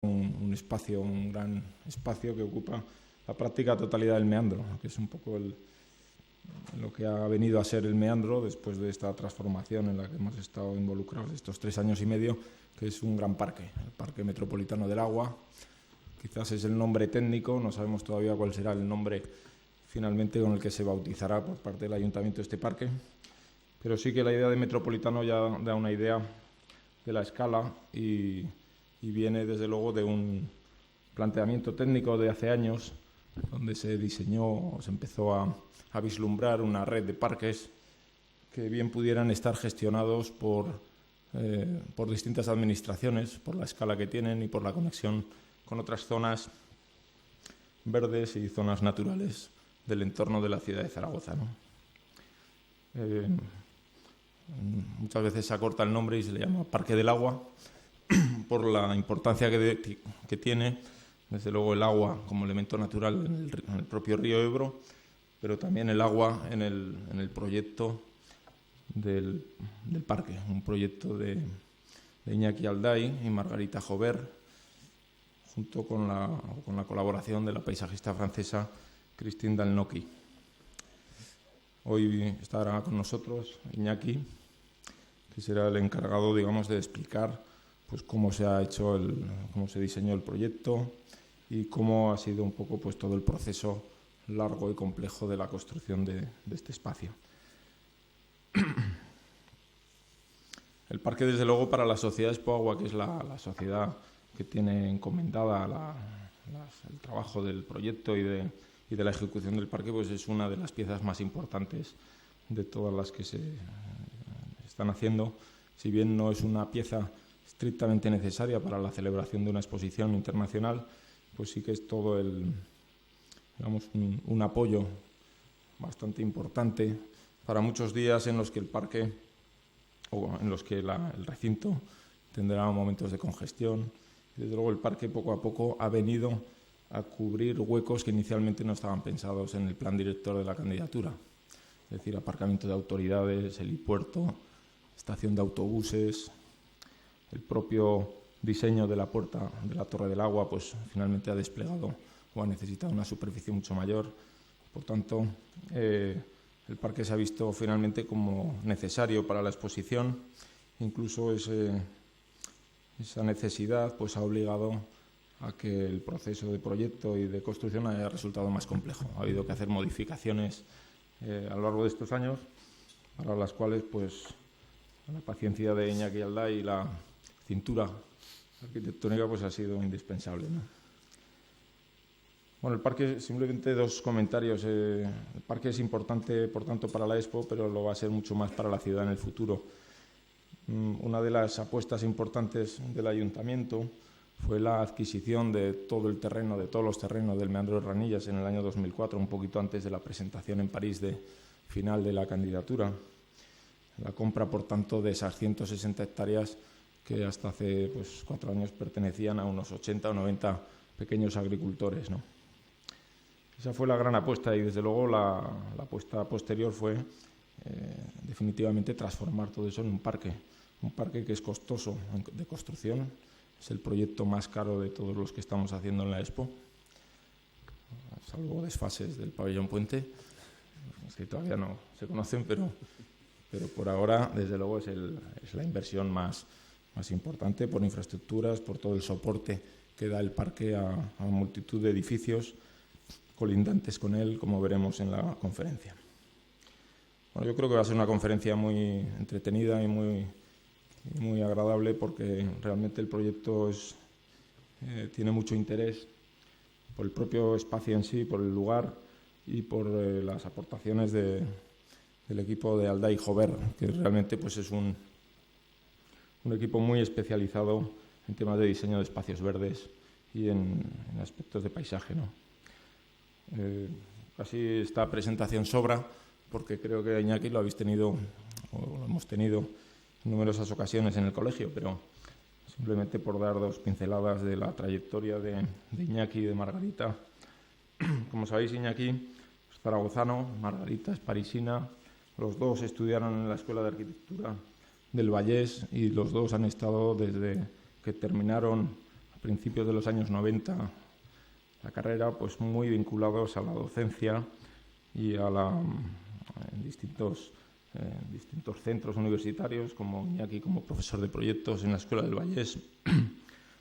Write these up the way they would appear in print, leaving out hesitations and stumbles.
un espacio, un gran espacio que ocupa la práctica totalidad del meandro, que es un poco lo que ha venido a ser el meandro después de esta transformación en la que hemos estado involucrados estos 3 años y medio, que es un gran parque, el Parque Metropolitano del Agua. Quizás es el nombre técnico, no sabemos todavía cuál será el nombre finalmente con el que se bautizará por parte del Ayuntamiento este parque, pero sí que la idea de metropolitano ya da una idea de la escala y viene desde luego de un planteamiento técnico de hace años, donde se diseñó, se empezó a vislumbrar una red de parques que bien pudieran estar gestionados por distintas administraciones, por la escala que tienen y por la conexión con otras zonas verdes y zonas naturales del entorno de la ciudad de Zaragoza, ¿no? Muchas veces se acorta el nombre y se le llama Parque del Agua por la importancia que tiene, desde luego el agua como elemento natural en el propio río Ebro, pero también el agua en el proyecto del parque, un proyecto de Iñaki Alday y Margarita Jover, junto con la colaboración de la paisajista francesa Christine Dalnoky. Hoy estará con nosotros Iñaki, que será el encargado, digamos, de explicar pues cómo se ha hecho cómo se diseñó el proyecto y cómo ha sido un poco pues todo el proceso largo y complejo de la construcción de este espacio. El parque, desde luego, para la sociedad Expoagua, que es la sociedad que tiene encomendada el trabajo del proyecto y de la ejecución del parque, pues es una de las piezas más importantes de todas las que se están haciendo. Si bien no es una pieza estrictamente necesaria para la celebración de una exposición internacional, pues sí que es todo un apoyo bastante importante para muchos días en los que el parque o en los que el recinto tendrá momentos de congestión. Desde luego el parque poco a poco ha venido a cubrir huecos que inicialmente no estaban pensados en el plan director de la candidatura, es decir, aparcamiento de autoridades, helipuerto, estación de autobuses. El propio diseño de la puerta de la Torre del Agua pues finalmente ha desplegado o ha necesitado una superficie mucho mayor. Por tanto, el parque se ha visto finalmente como necesario para la exposición. Incluso esa necesidad pues ha obligado a que el proceso de proyecto y de construcción haya resultado más complejo. Ha habido que hacer modificaciones a lo largo de estos años, para las cuales pues la paciencia de Iñaki Alday y la cintura arquitectónica pues ha sido indispensable, ¿no? Bueno, el parque, simplemente 2 comentarios. El parque es importante, por tanto, para la Expo, pero lo va a ser mucho más para la ciudad en el futuro. Una de las apuestas importantes del Ayuntamiento fue la adquisición de todo el terreno, de todos los terrenos del Meandro de Ranillas en el año 2004, un poquito antes de la presentación en París final de la candidatura. La compra, por tanto, de esas 160 hectáreas que hasta hace 4 años pertenecían a unos 80 o 90 pequeños agricultores, ¿no? Esa fue la gran apuesta y, desde luego, la apuesta posterior fue definitivamente transformar todo eso en un parque que es costoso de construcción. Es el proyecto más caro de todos los que estamos haciendo en la Expo, salvo desfases del pabellón Puente, que todavía no se conocen, pero por ahora, desde luego, es la inversión más importante por infraestructuras, por todo el soporte que da el parque a multitud de edificios colindantes con él, como veremos en la conferencia. Bueno, yo creo que va a ser una conferencia muy entretenida y muy agradable, porque realmente el proyecto tiene mucho interés por el propio espacio en sí, por el lugar y por las aportaciones del equipo de Alday Jover, que realmente pues es un equipo muy especializado en temas de diseño de espacios verdes y en aspectos de paisaje, ¿no? Casi esta presentación sobra, porque creo que Iñaki lo habéis tenido, o lo hemos tenido en numerosas ocasiones en el colegio, pero simplemente por dar 2 pinceladas de la trayectoria de Iñaki y de Margarita. Como sabéis, Iñaki es zaragozano, Margarita es parisina. Los 2 estudiaron en la Escuela de Arquitectura del Vallés y los 2 han estado desde que terminaron principios de los años 90 la carrera, pues muy vinculados a la docencia y en distintos centros universitarios, como Iñaki como profesor de proyectos en la Escuela del Vallés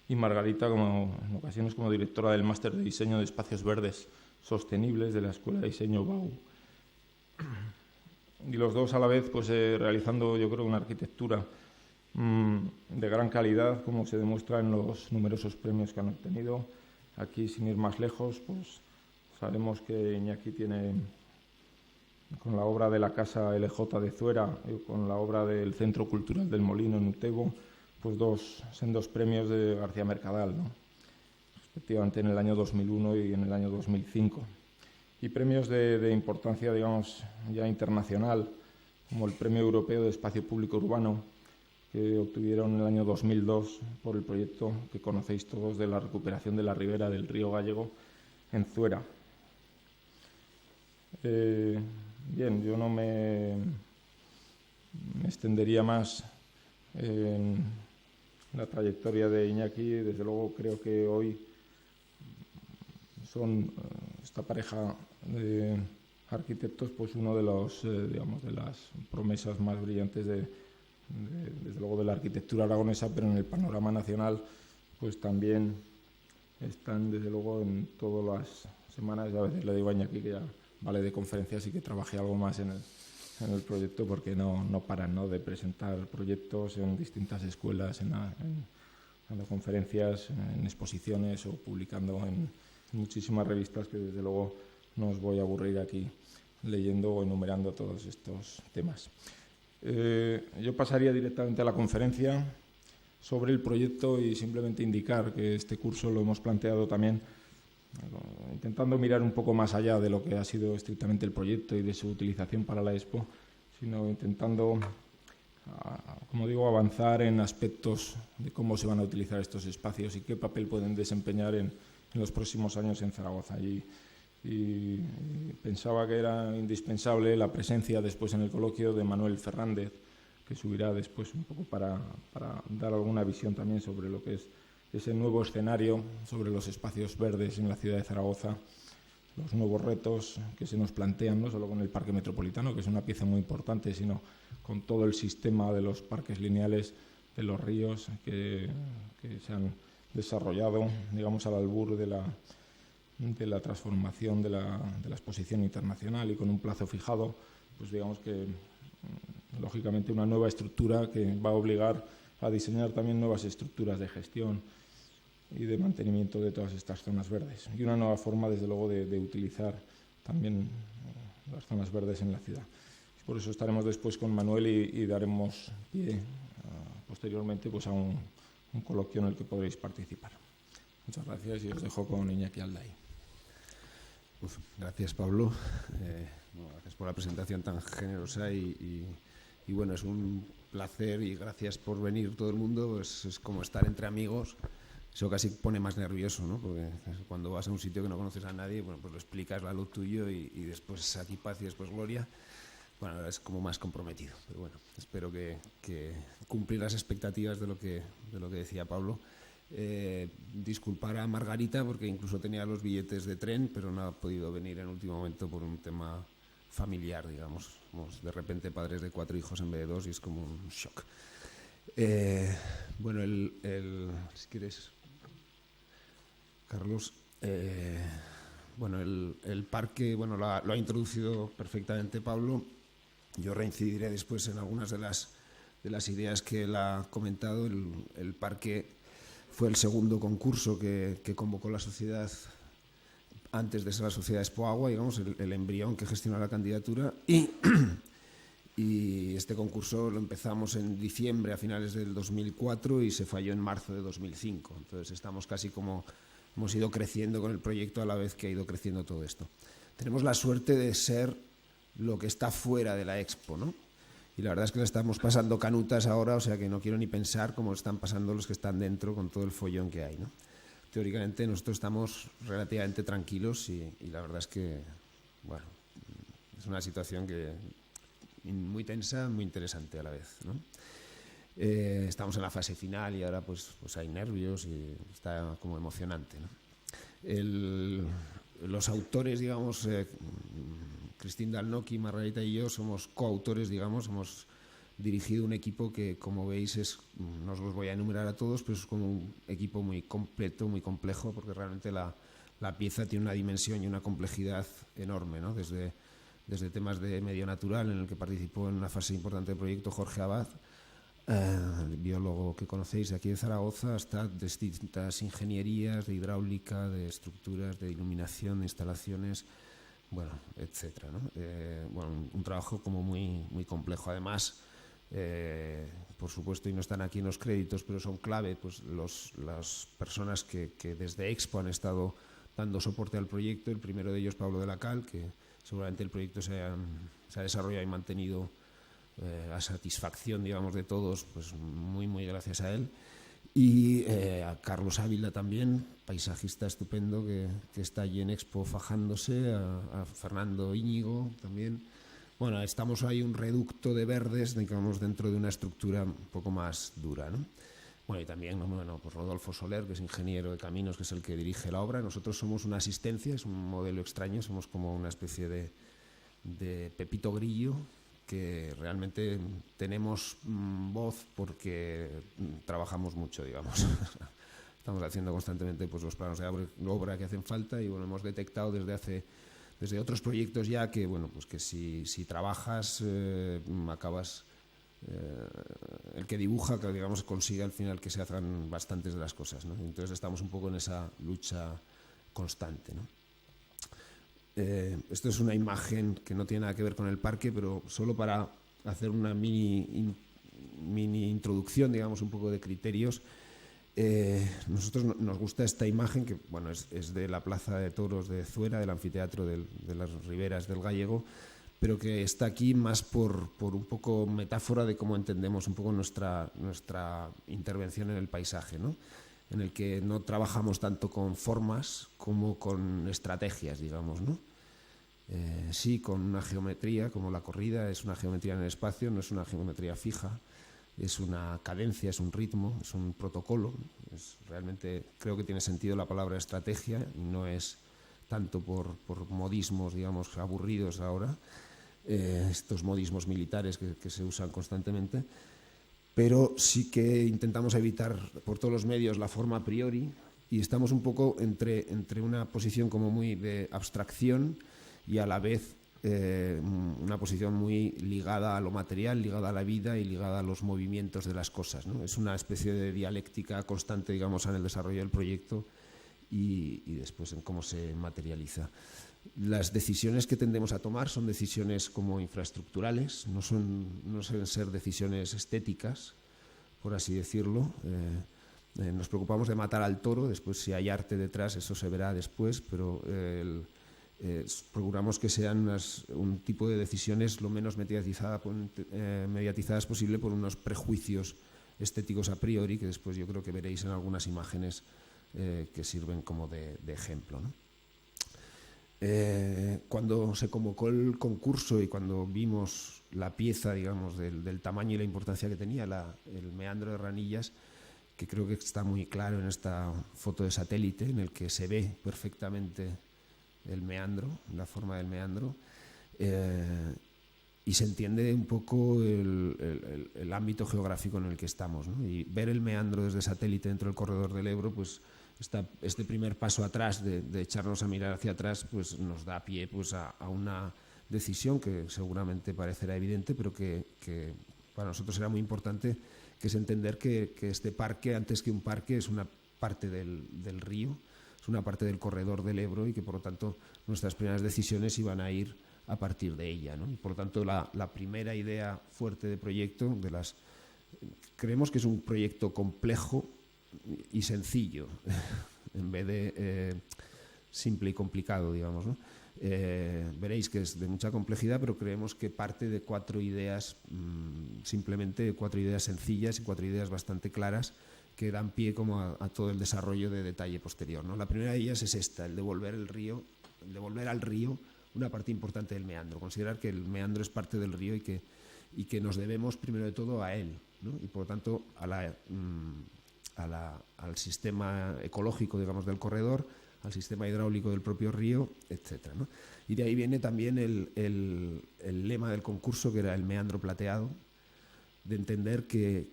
y Margarita en ocasiones como directora del máster de diseño de espacios verdes sostenibles de la Escuela de Diseño BAU. Y los dos a la vez pues realizando, yo creo, una arquitectura de gran calidad, como se demuestra en los numerosos premios que han obtenido. Aquí, sin ir más lejos, pues sabemos que Iñaki tiene, con la obra de la Casa LJ de Zuera y con la obra del Centro Cultural del Molino en Utebo, pues dos premios de García Mercadal, ¿no? Respectivamente en el año 2001 y en el año 2005. Y premios de importancia, digamos, ya internacional, como el Premio Europeo de Espacio Público Urbano, que obtuvieron en el año 2002 por el proyecto que conocéis todos de la recuperación de la ribera del río Gallego en Zuera. Bien, yo no me extendería más en la trayectoria de Iñaki. Desde luego creo que hoy son esta pareja de arquitectos pues uno de los digamos de las promesas más brillantes desde luego de la arquitectura aragonesa, pero en el panorama nacional pues también están desde luego en todas las semanas. Y a veces le digo a Iñaki que ya vale de conferencias y que trabaje algo más en el proyecto, porque no paran, ¿no?, de presentar proyectos en distintas escuelas, dando conferencias, en exposiciones o publicando en muchísimas revistas, que desde luego no os voy a aburrir aquí leyendo o enumerando todos estos temas. Yo pasaría directamente a la conferencia sobre el proyecto y simplemente indicar que este curso lo hemos planteado también intentando mirar un poco más allá de lo que ha sido estrictamente el proyecto y de su utilización para la Expo, sino intentando, como digo, avanzar en aspectos de cómo se van a utilizar estos espacios y qué papel pueden desempeñar en los próximos años en Zaragoza. Y pensaba que era indispensable la presencia después en el coloquio de Manuel Fernández, que subirá después un poco para dar alguna visión también sobre lo que es ese nuevo escenario, sobre los espacios verdes en la ciudad de Zaragoza, los nuevos retos que se nos plantean, no solo con el parque metropolitano, que es una pieza muy importante, sino con todo el sistema de los parques lineales de los ríos que se han desarrollado, digamos, al albur de la transformación de la exposición internacional y con un plazo fijado, pues digamos que lógicamente una nueva estructura que va a obligar a diseñar también nuevas estructuras de gestión y de mantenimiento de todas estas zonas verdes, y una nueva forma, desde luego, de utilizar también las zonas verdes en la ciudad. Por eso estaremos después con Manuel y daremos pie posteriormente pues a un coloquio en el que podréis participar. Muchas gracias y os dejo con Iñaki Alday. Gracias, Pablo. Gracias por la presentación tan generosa y bueno, es un placer y gracias por venir todo el mundo. Pues es como estar entre amigos. Eso casi pone más nervioso, ¿no? Porque cuando vas a un sitio que no conoces a nadie, bueno, pues lo explicas a lo tuyo y después a ti paz y después gloria. Bueno, es como más comprometido. Pero bueno, espero que cumplir las expectativas de lo que decía Pablo. Disculpar a Margarita porque incluso tenía los billetes de tren, pero no ha podido venir en último momento por un tema familiar, digamos. Somos de repente padres de 4 hijos en vez de 2 y es como un shock. Bueno, si quieres, Carlos, bueno, el parque, bueno, lo ha introducido perfectamente Pablo. Yo reincidiré después en algunas de las ideas que él ha comentado. El parque fue el segundo concurso que convocó la sociedad antes de ser la sociedad Expo Agua, digamos, el embrión que gestiona la candidatura. Y este concurso lo empezamos en diciembre, a finales del 2004, y se falló en marzo de 2005. Entonces estamos casi como hemos ido creciendo con el proyecto a la vez que ha ido creciendo todo esto. Tenemos la suerte de ser lo que está fuera de la Expo, ¿no? Y la verdad es que le estamos pasando canutas ahora, o sea que no quiero ni pensar cómo están pasando los que están dentro con todo el follón que hay, ¿no? Teóricamente nosotros estamos relativamente tranquilos y la verdad es que, bueno, es una situación muy tensa, muy interesante a la vez, ¿no? Estamos en la fase final y ahora pues hay nervios y está como emocionante, ¿no? Los autores, digamos, Cristín Dalnoky, Margarita y yo somos coautores, digamos, hemos dirigido un equipo que, como veis, no os los voy a enumerar a todos, pero es como un equipo muy completo, muy complejo, porque realmente la pieza tiene una dimensión y una complejidad enorme, ¿no? Desde temas de medio natural, en el que participó en una fase importante del proyecto Jorge Abad, el biólogo que conocéis de aquí de Zaragoza, hasta distintas ingenierías de hidráulica, de estructuras, de iluminación, de instalaciones, bueno, etcétera, ¿no? Bueno, un trabajo como muy, muy complejo. Además, por supuesto, y no están aquí en los créditos, pero son clave pues las personas que desde Expo han estado dando soporte al proyecto. El primero de ellos, Pablo de la Cal, que seguramente el proyecto se ha desarrollado y mantenido a satisfacción, digamos, de todos, pues muy, muy gracias a él. Y a Carlos Ávila también, paisajista estupendo que está allí en Expo fajándose, a Fernando Íñigo también. Bueno, estamos ahí un reducto de verdes, digamos, dentro de una estructura un poco más dura, ¿no? Bueno, y también, bueno, pues Rodolfo Soler, que es ingeniero de caminos, que es el que dirige la obra. Nosotros somos una asistencia, es un modelo extraño, somos como una especie de Pepito Grillo, que realmente tenemos voz porque trabajamos mucho, digamos. Estamos haciendo constantemente pues los planos de obra que hacen falta y bueno, hemos detectado desde otros proyectos ya que bueno, pues que si trabajas acabas el que dibuja, que digamos consigue al final que se hagan bastantes de las cosas, ¿no? Entonces estamos un poco en esa lucha constante, ¿no? Esto es una imagen que no tiene nada que ver con el parque, pero solo para hacer una mini introducción, digamos, un poco de criterios. Nosotros nos gusta esta imagen que bueno, es de la Plaza de Toros de Zuera, del anfiteatro de las Riberas del Gallego, pero que está aquí más por un poco metáfora de cómo entendemos un poco nuestra intervención en el paisaje, ¿no? En el que no trabajamos tanto con formas como con estrategias, digamos, ¿no? Sí, con una geometría, como la corrida, es una geometría en el espacio, no es una geometría fija, es una cadencia, es un ritmo, es un protocolo. Realmente creo que tiene sentido la palabra estrategia y no es tanto por modismos, digamos, aburridos ahora, estos modismos militares que se usan constantemente, pero sí que intentamos evitar por todos los medios la forma a priori y estamos un poco entre una posición como muy de abstracción y a la vez una posición muy ligada a lo material, ligada a la vida y ligada a los movimientos de las cosas, ¿no? Es una especie de dialéctica constante, digamos, en el desarrollo del proyecto y después en cómo se materializa. Las decisiones que tendemos a tomar son decisiones como infraestructurales, no suelen ser decisiones estéticas, por así decirlo. Nos preocupamos de matar al toro, después si hay arte detrás eso se verá después, pero procuramos que sean un tipo de decisiones lo menos mediatizadas posible por unos prejuicios estéticos a priori, que después yo creo que veréis en algunas imágenes que sirven como de ejemplo, ¿no? Cuando se convocó el concurso y cuando vimos la pieza, digamos, del tamaño y la importancia que tenía el meandro de Ranillas, que creo que está muy claro en esta foto de satélite, en el que se ve perfectamente el meandro, la forma del meandro, y se entiende un poco el ámbito geográfico en el que estamos, ¿no? Y ver el meandro desde satélite dentro del corredor del Ebro, pues este primer paso atrás de echarnos a mirar hacia atrás, pues nos da pie pues a una decisión que seguramente parecerá evidente, pero que para nosotros era muy importante, que es entender que este parque, antes que un parque, es una parte del río, es una parte del corredor del Ebro y que por lo tanto nuestras primeras decisiones iban a ir a partir de ella, ¿no? Y por lo tanto la primera idea fuerte de proyecto, creemos que es un proyecto complejo y sencillo en vez de simple y complicado, digamos, ¿no? Veréis que es de mucha complejidad, pero creemos que parte de 4 ideas, simplemente 4 ideas sencillas y 4 ideas bastante claras que dan pie como a todo el desarrollo de detalle posterior, ¿no? La primera de ellas es esta, el devolver al río una parte importante del meandro, considerar que el meandro es parte del río y que nos debemos primero de todo a él, ¿no? Y por lo tanto al sistema ecológico, digamos, del corredor, al sistema hidráulico del propio río, etcétera, ¿no? Y de ahí viene también el lema del concurso, que era el meandro plateado, de entender que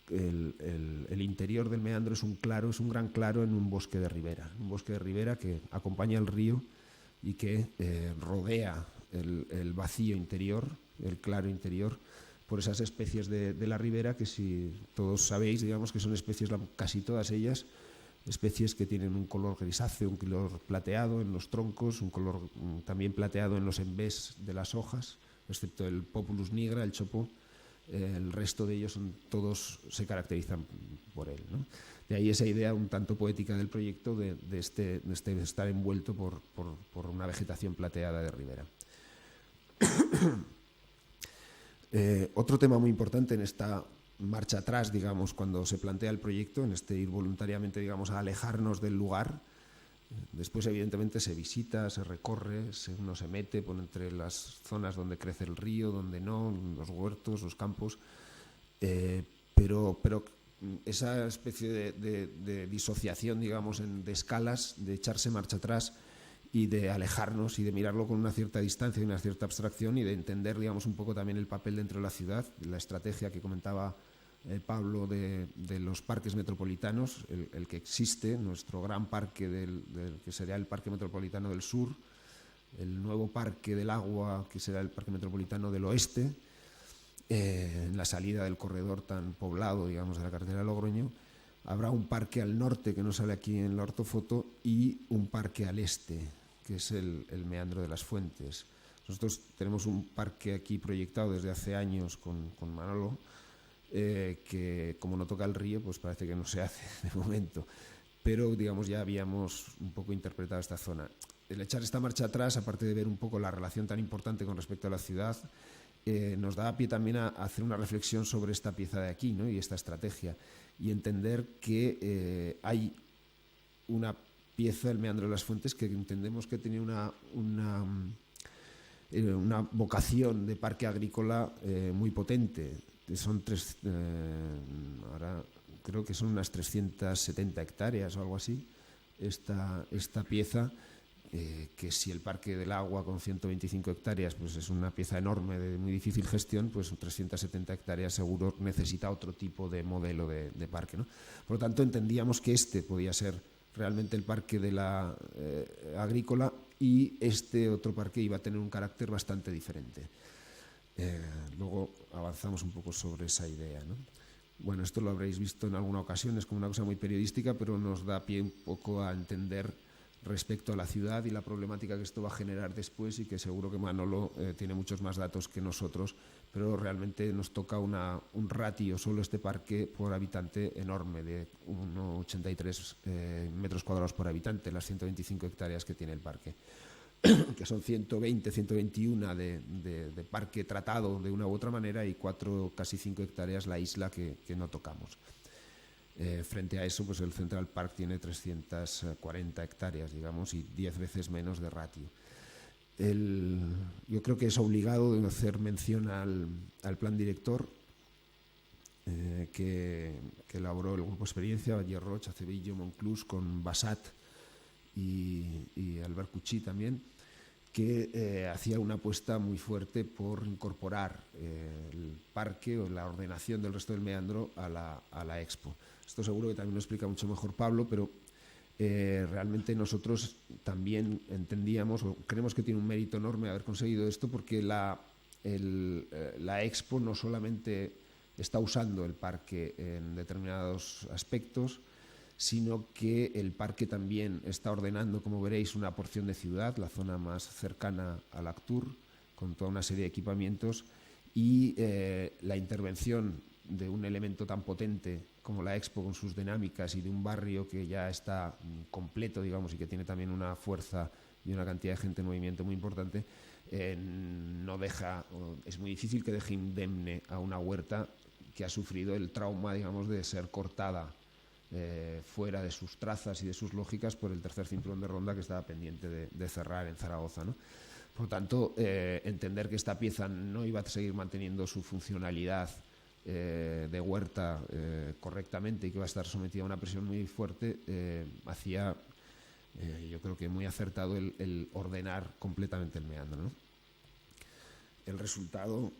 el interior del meandro es un gran claro en un bosque de ribera que acompaña el río y que rodea el vacío interior, el claro interior, por esas especies de la ribera que, si todos sabéis, digamos que son especies, casi todas ellas, especies que tienen un color grisáceo, un color plateado en los troncos, un color también plateado en los embés de las hojas, excepto el Populus nigra, el chopo. El resto de ellos todos se caracterizan por él, ¿no? De ahí esa idea un tanto poética del proyecto de estar envuelto por una vegetación plateada de ribera. Otro tema muy importante en esta marcha atrás, digamos, cuando se plantea el proyecto, en ir voluntariamente, digamos, a alejarnos del lugar. Después, evidentemente, se visita, se recorre, uno se mete por entre las zonas donde crece el río, donde no, los huertos, los campos, pero esa especie de disociación, digamos, de escalas, de echarse marcha atrás y de alejarnos y de mirarlo con una cierta distancia y una cierta abstracción, y de entender, digamos, un poco también el papel dentro de la ciudad, la estrategia que comentaba Pablo de los parques metropolitanos, el que existe, nuestro gran parque que sería el Parque Metropolitano del Sur, el nuevo Parque del Agua, que será el Parque Metropolitano del Oeste, en la salida del corredor tan poblado, digamos, de la carretera de Logroño. Habrá un parque al norte, que no sale aquí en la ortofoto, y un parque al este, que es el meandro de las Fuentes. Nosotros tenemos un parque aquí proyectado desde hace años con Manolo, que como no toca el río, pues parece que no se hace de momento, pero digamos ya habíamos un poco interpretado esta zona. El echar esta marcha atrás, aparte de ver un poco la relación tan importante con respecto a la ciudad, nos da pie también a hacer una reflexión sobre esta pieza de aquí, ¿no? Y esta estrategia, y entender que hay una pieza, el meandro de las Fuentes, que entendemos que tiene una vocación de parque agrícola muy potente. Son ahora creo que son unas 370 hectáreas o algo así, esta pieza, que si el Parque del Agua con 125 hectáreas pues es una pieza enorme de muy difícil gestión, pues 370 hectáreas seguro necesita otro tipo de modelo de parque, ¿no? Por lo tanto, entendíamos que podía ser realmente el parque de la agrícola, y este otro parque iba a tener un carácter bastante diferente. Luego avanzamos un poco sobre esa idea, ¿no? Bueno, esto lo habréis visto en alguna ocasión, es como una cosa muy periodística, pero nos da pie un poco a entender respecto a la ciudad y la problemática que esto va a generar después, y que seguro que Manolo tiene muchos más datos que nosotros, pero realmente nos toca un ratio, solo este parque por habitante, enorme, de 1,83 metros cuadrados por habitante, las 125 hectáreas que tiene el parque, que son 120, 121 de parque tratado de una u otra manera, y 4, casi 5 hectáreas la isla que no tocamos. Frente a eso, pues el Central Park tiene 340 hectáreas, digamos, y 10 veces menos de ratio. Yo creo que es obligado de hacer mención al plan director que elaboró el Grupo Experiencia, Valle Roig, Acevillo, Monclús, con Basat y Albert Cuchí también, que hacía una apuesta muy fuerte por incorporar el parque o la ordenación del resto del meandro a la Expo. Esto seguro que también lo explica mucho mejor Pablo, pero realmente nosotros también entendíamos, o creemos que tiene un mérito enorme haber conseguido esto, porque la Expo no solamente está usando el parque en determinados aspectos, sino que el parque también está ordenando, como veréis, una porción de ciudad, la zona más cercana al Actur, con toda una serie de equipamientos, y la intervención de un elemento tan potente como la Expo, con sus dinámicas, y de un barrio que ya está completo, digamos, y que tiene también una fuerza y una cantidad de gente en movimiento muy importante, no deja, es muy difícil que deje indemne a una huerta que ha sufrido el trauma, digamos, de ser cortada fuera de sus trazas y de sus lógicas por el tercer cinturón de Ronda, que estaba pendiente de cerrar en Zaragoza, ¿no? Por lo tanto, entender que esta pieza no iba a seguir manteniendo su funcionalidad de huerta correctamente y que va a estar sometida a una presión muy fuerte, hacía yo creo que muy acertado el ordenar completamente el meandro, ¿no? El resultado,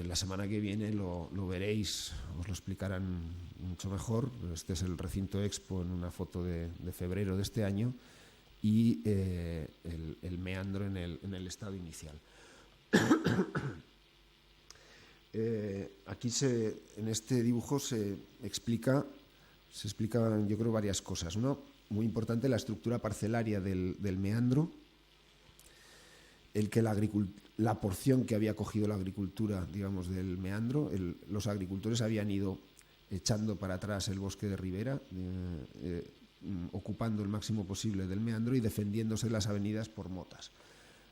la semana que viene lo veréis, os lo explicarán mucho mejor. Este es el recinto Expo en una foto de febrero de este año y el meandro en el estado inicial. Aquí en este dibujo se explican, yo creo, varias cosas, ¿no? Muy importante la estructura parcelaria del meandro, el que la porción que había cogido la agricultura, digamos, del meandro, los agricultores habían ido echando para atrás el bosque de ribera, ocupando el máximo posible del meandro y defendiéndose las avenidas por motas.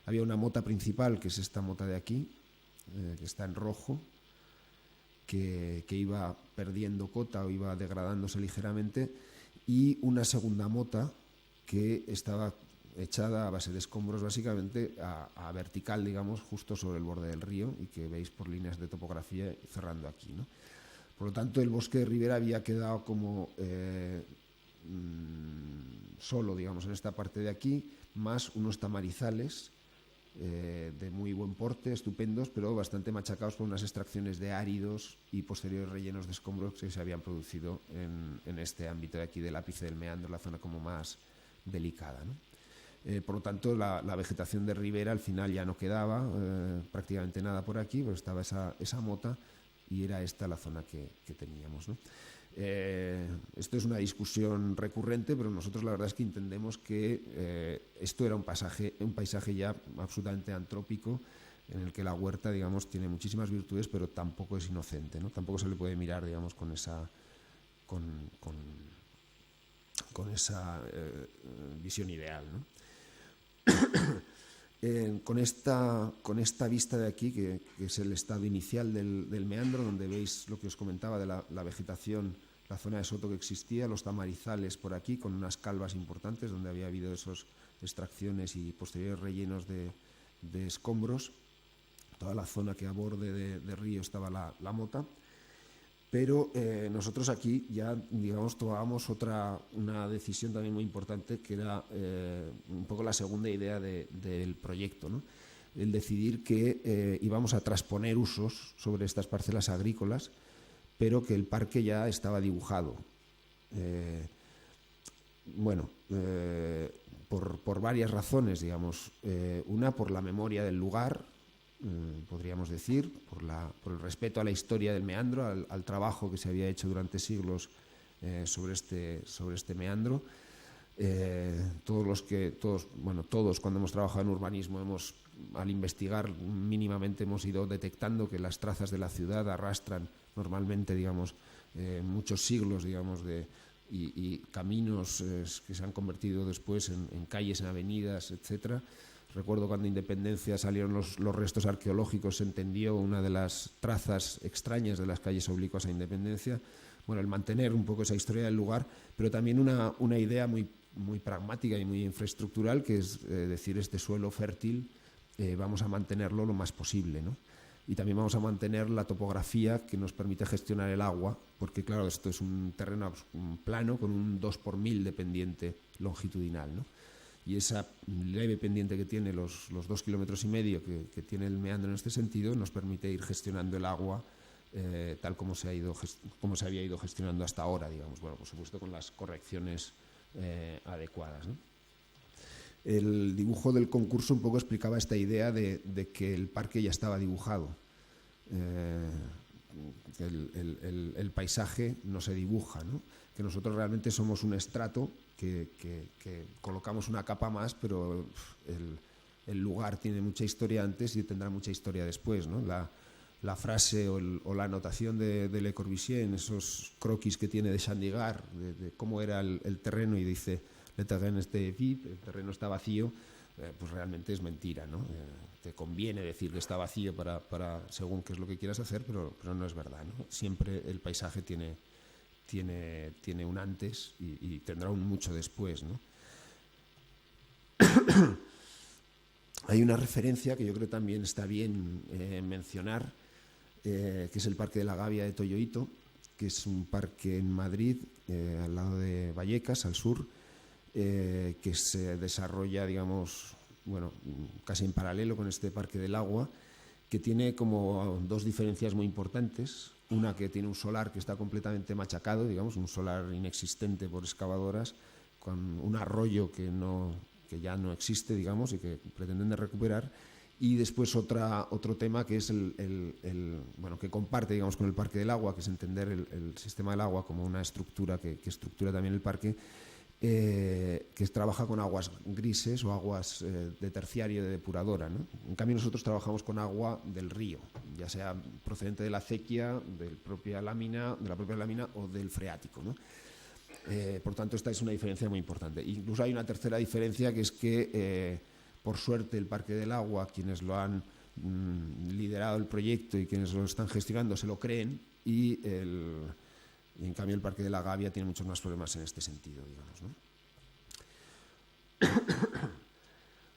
Había una mota principal, que es esta mota de aquí, que está en rojo, que iba perdiendo cota o iba degradándose ligeramente, y una segunda mota que estaba echada a base de escombros, básicamente a vertical, digamos, justo sobre el borde del río, y que veis por líneas de topografía cerrando aquí, ¿no? Por lo tanto, el bosque de ribera había quedado como solo, digamos, en esta parte de aquí, más unos tamarizales de muy buen porte, estupendos, pero bastante machacados por unas extracciones de áridos y posteriores rellenos de escombros que se habían producido en este ámbito de aquí del ápice del meandro, la zona como más delicada, ¿no? Por lo tanto, la vegetación de ribera al final ya no quedaba prácticamente nada por aquí, pero estaba esa mota y era esta la zona que teníamos, ¿no? Esto es una discusión recurrente, pero nosotros la verdad es que entendemos que esto era un paisaje ya absolutamente antrópico, en el que la huerta, digamos, tiene muchísimas virtudes, pero tampoco es inocente, ¿no? Tampoco se le puede mirar, digamos, con esa visión ideal, ¿no? Con esta vista de aquí, que es el estado inicial del meandro, donde veis lo que os comentaba de la vegetación, la zona de soto que existía, los tamarizales por aquí, con unas calvas importantes donde había habido esas extracciones y posteriores rellenos de escombros, toda la zona que a borde de río estaba la mota. Pero nosotros aquí ya, digamos, tomábamos una decisión también muy importante, que era un poco la segunda idea del proyecto, ¿no? El decidir que íbamos a transponer usos sobre estas parcelas agrícolas, pero que el parque ya estaba dibujado. Por varias razones, digamos. Una, por la memoria del lugar, podríamos decir, por el respeto a la historia del meandro, al trabajo que se había hecho durante siglos sobre este meandro. Todos cuando hemos trabajado en urbanismo, al investigar mínimamente hemos ido detectando que las trazas de la ciudad arrastran normalmente, digamos, muchos siglos, digamos, y caminos que se han convertido después en calles, en avenidas, etcétera. Recuerdo cuando en Independencia salieron los restos arqueológicos, se entendió una de las trazas extrañas de las calles oblicuas a Independencia. Bueno, el mantener un poco esa historia del lugar, pero también una idea muy, muy pragmática y muy infraestructural, que es decir, este suelo fértil vamos a mantenerlo lo más posible, ¿no? Y también vamos a mantener la topografía que nos permite gestionar el agua, porque claro, esto es un terreno plano con un 2 por 1000 de pendiente longitudinal, ¿no? Y esa leve pendiente que tiene los 2,5 kilómetros que tiene el meandro en este sentido nos permite ir gestionando el agua tal como se había ido gestionando hasta ahora, digamos. Bueno, por supuesto con las correcciones adecuadas, ¿no? El dibujo del concurso un poco explicaba esta idea de que el parque ya estaba dibujado. El paisaje no se dibuja, ¿no? Que nosotros realmente somos un estrato que colocamos una capa más, pero el lugar tiene mucha historia antes y tendrá mucha historia después, ¿no? La frase o la anotación de Le Corbusier en esos croquis que tiene de Chandigarh, de cómo era el terreno, y dice le terrain était vide, el terreno está vacío, pues realmente es mentira, ¿no? Te conviene decir que está vacío para según qué es lo que quieras hacer, pero no es verdad, ¿no? Siempre el paisaje tiene un antes y tendrá un mucho después, ¿no? Hay una referencia que yo creo también está bien mencionar, que es el Parque de la Gavia de Toyoito, que es un parque en Madrid, al lado de Vallecas, al sur, que se desarrolla, digamos, bueno, casi en paralelo con este Parque del Agua, que tiene como dos diferencias muy importantes. Una, que tiene un solar que está completamente machacado, digamos, un solar inexistente por excavadoras, con un arroyo que ya no existe, digamos, y que pretenden de recuperar. Y después otro tema que es bueno, que comparte, digamos, con el Parque del Agua, que es entender el sistema del agua como una estructura que estructura también el parque, que trabaja con aguas grises o aguas de terciario, de depuradora, ¿no? En cambio nosotros trabajamos con agua del río, ya sea procedente de la acequia, de la propia lámina o del freático, ¿no? Por tanto, esta es una diferencia muy importante. Incluso hay una tercera diferencia, que es que por suerte el Parque del Agua, quienes lo han liderado el proyecto y quienes lo están gestionando, se lo creen, y en cambio el Parque de la Gavia tiene muchos más problemas en este sentido, digamos, ¿no?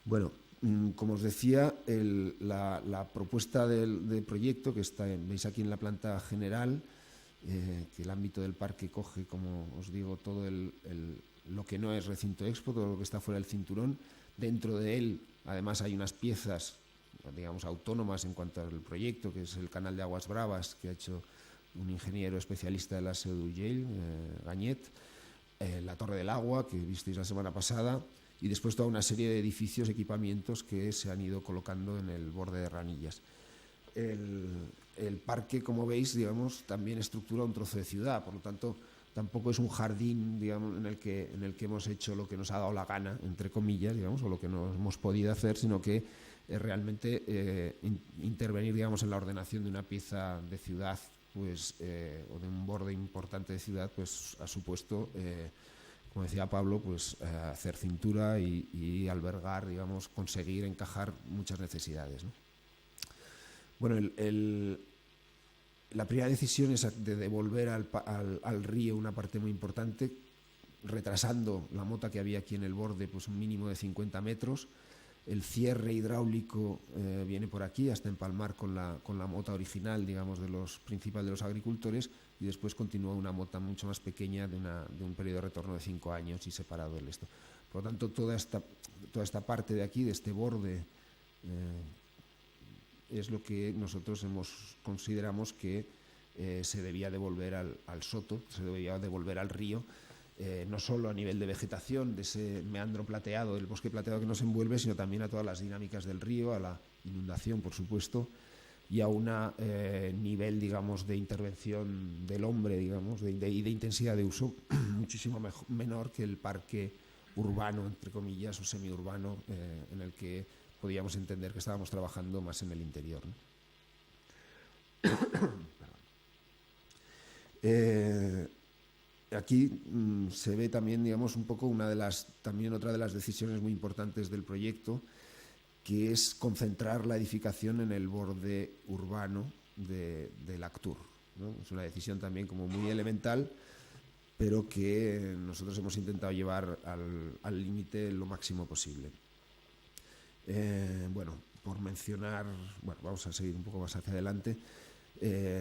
Bueno, como os decía, la propuesta del proyecto, que veis aquí en la planta general, que el ámbito del parque coge, como os digo, todo lo que no es recinto expo, todo lo que está fuera del cinturón. Dentro de él, además, hay unas piezas, digamos, autónomas en cuanto al proyecto, que es el canal de Aguas Bravas, que ha hecho un ingeniero especialista de la Seu d'Urgell, Ganyet, la Torre del Agua, que visteis la semana pasada, y después toda una serie de edificios, equipamientos que se han ido colocando en el borde de Ranillas. El parque, como veis, digamos, también estructura un trozo de ciudad, por lo tanto tampoco es un jardín, digamos, en el que hemos hecho lo que nos ha dado la gana, entre comillas, digamos, o lo que no hemos podido hacer, sino que realmente intervenir, digamos, en la ordenación de una pieza de ciudad, pues, o de un borde importante de ciudad, pues ha supuesto, como decía Pablo, pues hacer cintura y albergar, digamos, conseguir encajar muchas necesidades, ¿no? Bueno, la primera decisión es de devolver al río una parte muy importante, retrasando la mota que había aquí en el borde, pues un mínimo de 50 metros. El cierre hidráulico viene por aquí hasta empalmar con la mota original, digamos, principal de los agricultores, y después continúa una mota mucho más pequeña de un periodo de retorno de 5 años y separado del esto. Por lo tanto, toda esta parte de aquí, de este borde, es lo que nosotros consideramos que se debía devolver al soto, se debía devolver al río, no solo a nivel de vegetación, de ese meandro plateado, del bosque plateado que nos envuelve, sino también a todas las dinámicas del río, a la inundación, por supuesto, y a un nivel, digamos, de intervención del hombre, digamos, y de intensidad de uso muchísimo menor que el parque urbano, entre comillas, o semiurbano, en el que podíamos entender que estábamos trabajando más en el interior, ¿no? Aquí se ve también, digamos, un poco también otra de las decisiones muy importantes del proyecto, que es concentrar la edificación en el borde urbano del Actur, ¿no? Es una decisión también como muy elemental, pero que nosotros hemos intentado llevar al límite lo máximo posible. Bueno, por mencionar, bueno, vamos a seguir un poco más hacia adelante.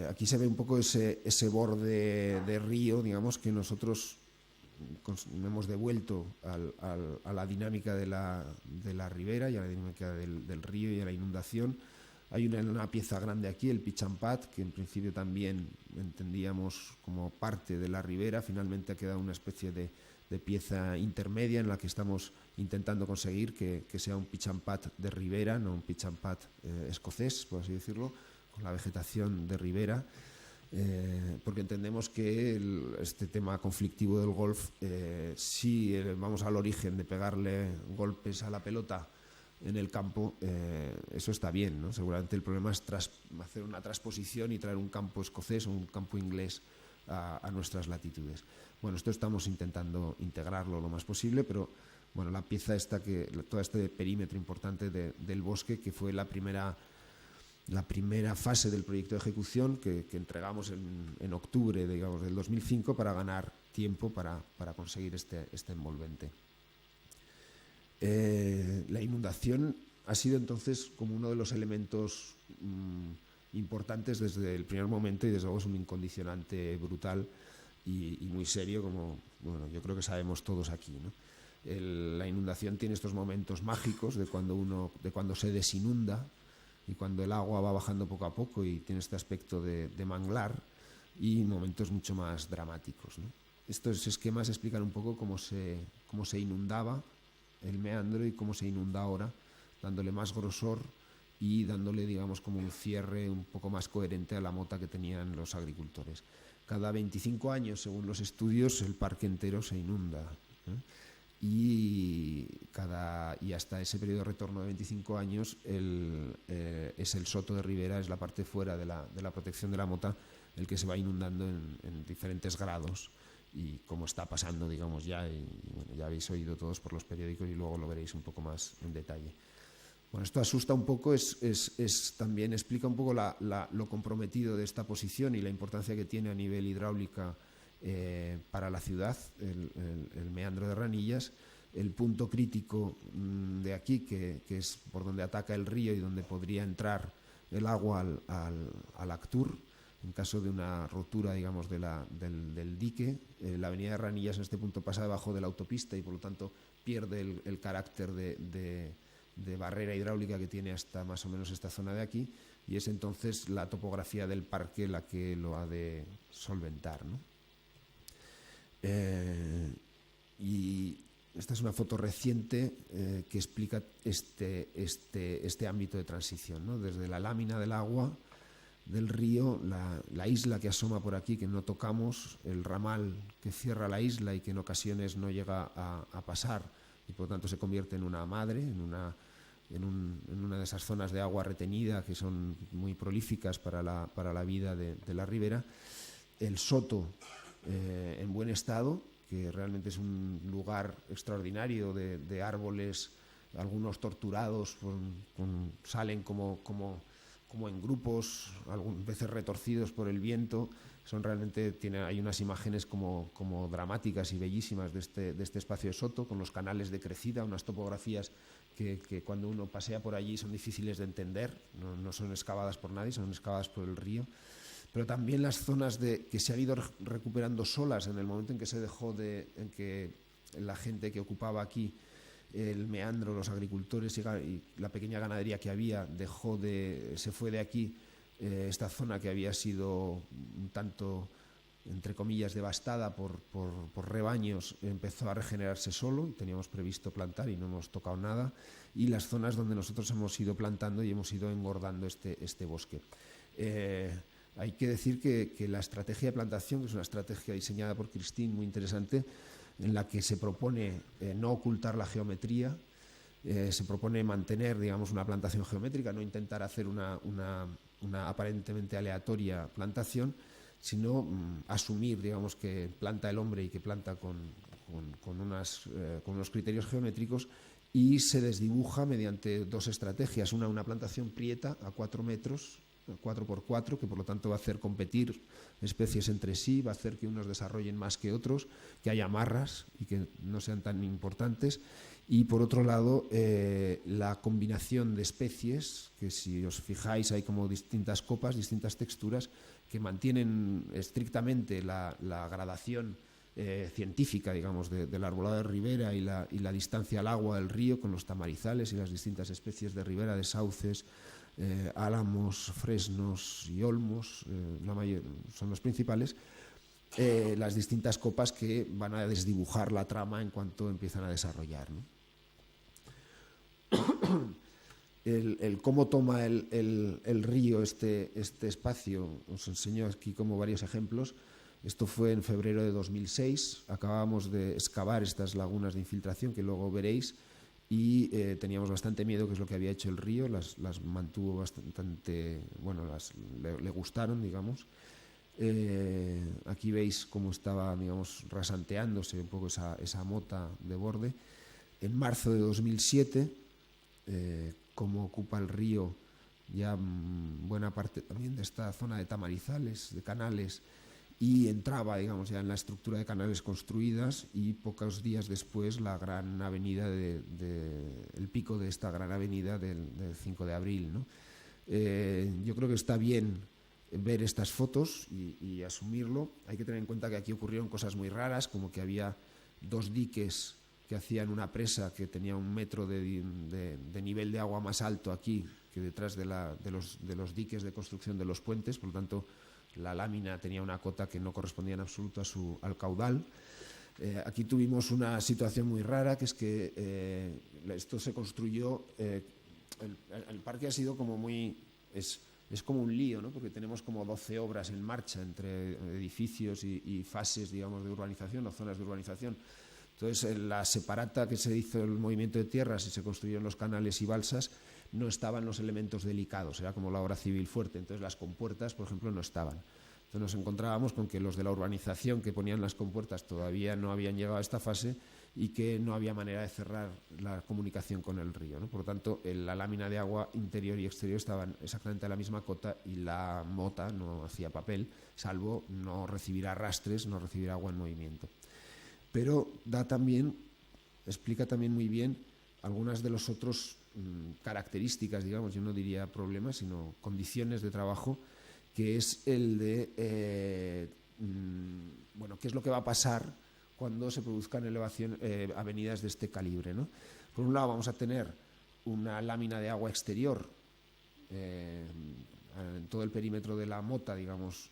Aquí se ve un poco ese borde de río, digamos, que nosotros hemos devuelto a la dinámica de la ribera y a la dinámica del río y a la inundación. Hay una pieza grande aquí, el pitch and pad, que en principio también entendíamos como parte de la ribera. Finalmente ha quedado una especie de pieza intermedia en la que estamos intentando conseguir que sea un pitch and pad de ribera, no un pitch and pad escocés, por así decirlo, con la vegetación de ribera, porque entendemos que este tema conflictivo del golf, si vamos al origen de pegarle golpes a la pelota en el campo, eso está bien, ¿no? Seguramente el problema es hacer una transposición y traer un campo escocés o un campo inglés a nuestras latitudes. Bueno, esto estamos intentando integrarlo lo más posible, pero bueno, la pieza todo este perímetro importante del bosque, que fue la primera fase del proyecto de ejecución que entregamos en octubre, digamos, del 2005, para ganar tiempo para conseguir este envolvente. La inundación ha sido entonces como uno de los elementos importantes desde el primer momento, y desde luego es un incondicionante brutal y muy serio, como bueno, yo creo que sabemos todos aquí, ¿no? La inundación tiene estos momentos mágicos de cuando se desinunda y cuando el agua va bajando poco a poco y tiene este aspecto de manglar, y momentos mucho más dramáticos, ¿no? Estos esquemas explican un poco cómo se inundaba el meandro y cómo se inunda ahora, dándole más grosor y dándole, digamos, como un cierre un poco más coherente a la mota que tenían los agricultores. Cada 25 años, según los estudios, el parque entero se inunda, ¿eh? Y hasta ese periodo de retorno de 25 años es el soto de ribera, es la parte fuera de la protección de la mota, el que se va inundando en diferentes grados, y como está pasando, digamos, ya, y bueno, ya habéis oído todos por los periódicos y luego lo veréis un poco más en detalle. Bueno, esto asusta un poco, también explica un poco lo comprometido de esta posición y la importancia que tiene a nivel hidráulica para la ciudad, el meandro de Ranillas. El punto crítico de aquí, que es por donde ataca el río y donde podría entrar el agua al Actur, en caso de una rotura, digamos, del dique. La avenida de Ranillas en este punto pasa debajo de la autopista y por lo tanto pierde el carácter de barrera hidráulica que tiene hasta más o menos esta zona de aquí, y es entonces la topografía del parque la que lo ha de solventar, ¿no? Y esta es una foto reciente que explica este ámbito de transición, ¿no? Desde la lámina del agua del río, la isla que asoma por aquí, que no tocamos, el ramal que cierra la isla y que en ocasiones no llega a pasar, y por lo tanto se convierte en una madre, en una de esas zonas de agua retenida que son muy prolíficas para la vida de la ribera. El soto en buen estado, que realmente es un lugar extraordinario de árboles, algunos torturados, salen como en grupos, algunas veces retorcidos por el viento. Hay unas imágenes como dramáticas y bellísimas de este espacio de soto, con los canales de crecida, unas topografías que cuando uno pasea por allí son difíciles de entender, no son excavadas por nadie, son excavadas por el río. Pero también las zonas que se han ido recuperando solas en el momento en que la gente que ocupaba aquí el meandro, los agricultores y la pequeña ganadería que había, se fue de aquí. Esta zona que había sido un tanto, entre comillas, devastada por rebaños, empezó a regenerarse solo, y teníamos previsto plantar y no hemos tocado nada, y las zonas donde nosotros hemos ido plantando y hemos ido engordando este bosque. Hay que decir que la estrategia de plantación, que es una estrategia diseñada por Christine muy interesante, en la que se propone no ocultar la geometría, se propone mantener, digamos, una plantación geométrica, no intentar hacer una aparentemente aleatoria plantación, sino asumir, digamos, que planta el hombre y que planta con unos criterios geométricos, y se desdibuja mediante dos estrategias: una plantación prieta a 4 metros, 4x4, que por lo tanto va a hacer competir especies entre sí, va a hacer que unos desarrollen más que otros, que haya marras y que no sean tan importantes. Y por otro lado, la combinación de especies, que si os fijáis hay como distintas copas, distintas texturas, que mantienen estrictamente la gradación científica, digamos, del arbolado de ribera y la distancia al agua del río, con los tamarizales y las distintas especies de ribera, de sauces, álamos, fresnos y olmos, son los principales. Las distintas copas que van a desdibujar la trama en cuanto empiezan a desarrollar, ¿no? El cómo toma el río este espacio, os enseño aquí como varios ejemplos. Esto fue en febrero de 2006, acabábamos de excavar estas lagunas de infiltración que luego veréis, y teníamos bastante miedo, que es lo que había hecho el río. Las mantuvo bastante, bueno, le gustaron, digamos. Aquí veis cómo estaba, digamos, rasanteándose un poco esa mota de borde. En marzo de 2007, como ocupa el río ya buena parte también de esta zona de tamarizales, de canales, y entraba, digamos, ya en la estructura de canales construidas, y pocos días después la gran avenida el pico de esta gran avenida del 5 de abril, ¿no? Yo creo que está bien ver estas fotos y asumirlo. Hay que tener en cuenta que aquí ocurrieron cosas muy raras, como que había 2 diques que hacían una presa que tenía 1 metro de nivel de agua más alto aquí que detrás de los diques de construcción de los puentes. Por lo tanto, la lámina tenía una cota que no correspondía en absoluto al caudal. Aquí tuvimos una situación muy rara, que es que esto se construyó, el parque ha sido como muy, es como un lío, ¿no? Porque tenemos como 12 obras en marcha entre edificios y fases, digamos, de urbanización o zonas de urbanización. Entonces, en la separata que se hizo el movimiento de tierras y se construyeron los canales y balsas, no estaban los elementos delicados, era como la obra civil fuerte. Entonces, las compuertas, por ejemplo, no estaban. Entonces, nos encontrábamos con que los de la urbanización que ponían las compuertas todavía no habían llegado a esta fase y que no había manera de cerrar la comunicación con el río, ¿no? Por lo tanto, la lámina de agua interior y exterior estaban exactamente a la misma cota y la mota no hacía papel, salvo no recibir arrastres, no recibir agua en movimiento. Pero explica también muy bien algunas de los otros características, digamos, yo no diría problemas, sino condiciones de trabajo, que es el de, qué es lo que va a pasar cuando se produzcan avenidas de este calibre, ¿no? Por un lado vamos a tener una lámina de agua exterior en todo el perímetro de la mota, digamos,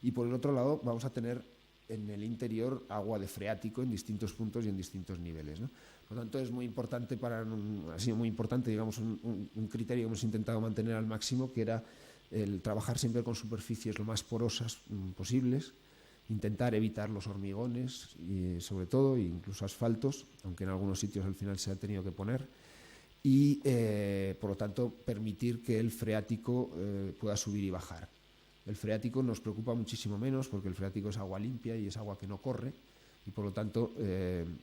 y por el otro lado vamos a tener en el interior agua de freático en distintos puntos y en distintos niveles, ¿no? Por lo tanto, es muy importante ha sido muy importante, digamos, un criterio que hemos intentado mantener al máximo, que era el trabajar siempre con superficies lo más porosas posibles, intentar evitar los hormigones, y sobre todo, incluso asfaltos, aunque en algunos sitios al final se ha tenido que poner, y por lo tanto permitir que el freático pueda subir y bajar. El freático nos preocupa muchísimo menos porque el freático es agua limpia y es agua que no corre, y por lo tanto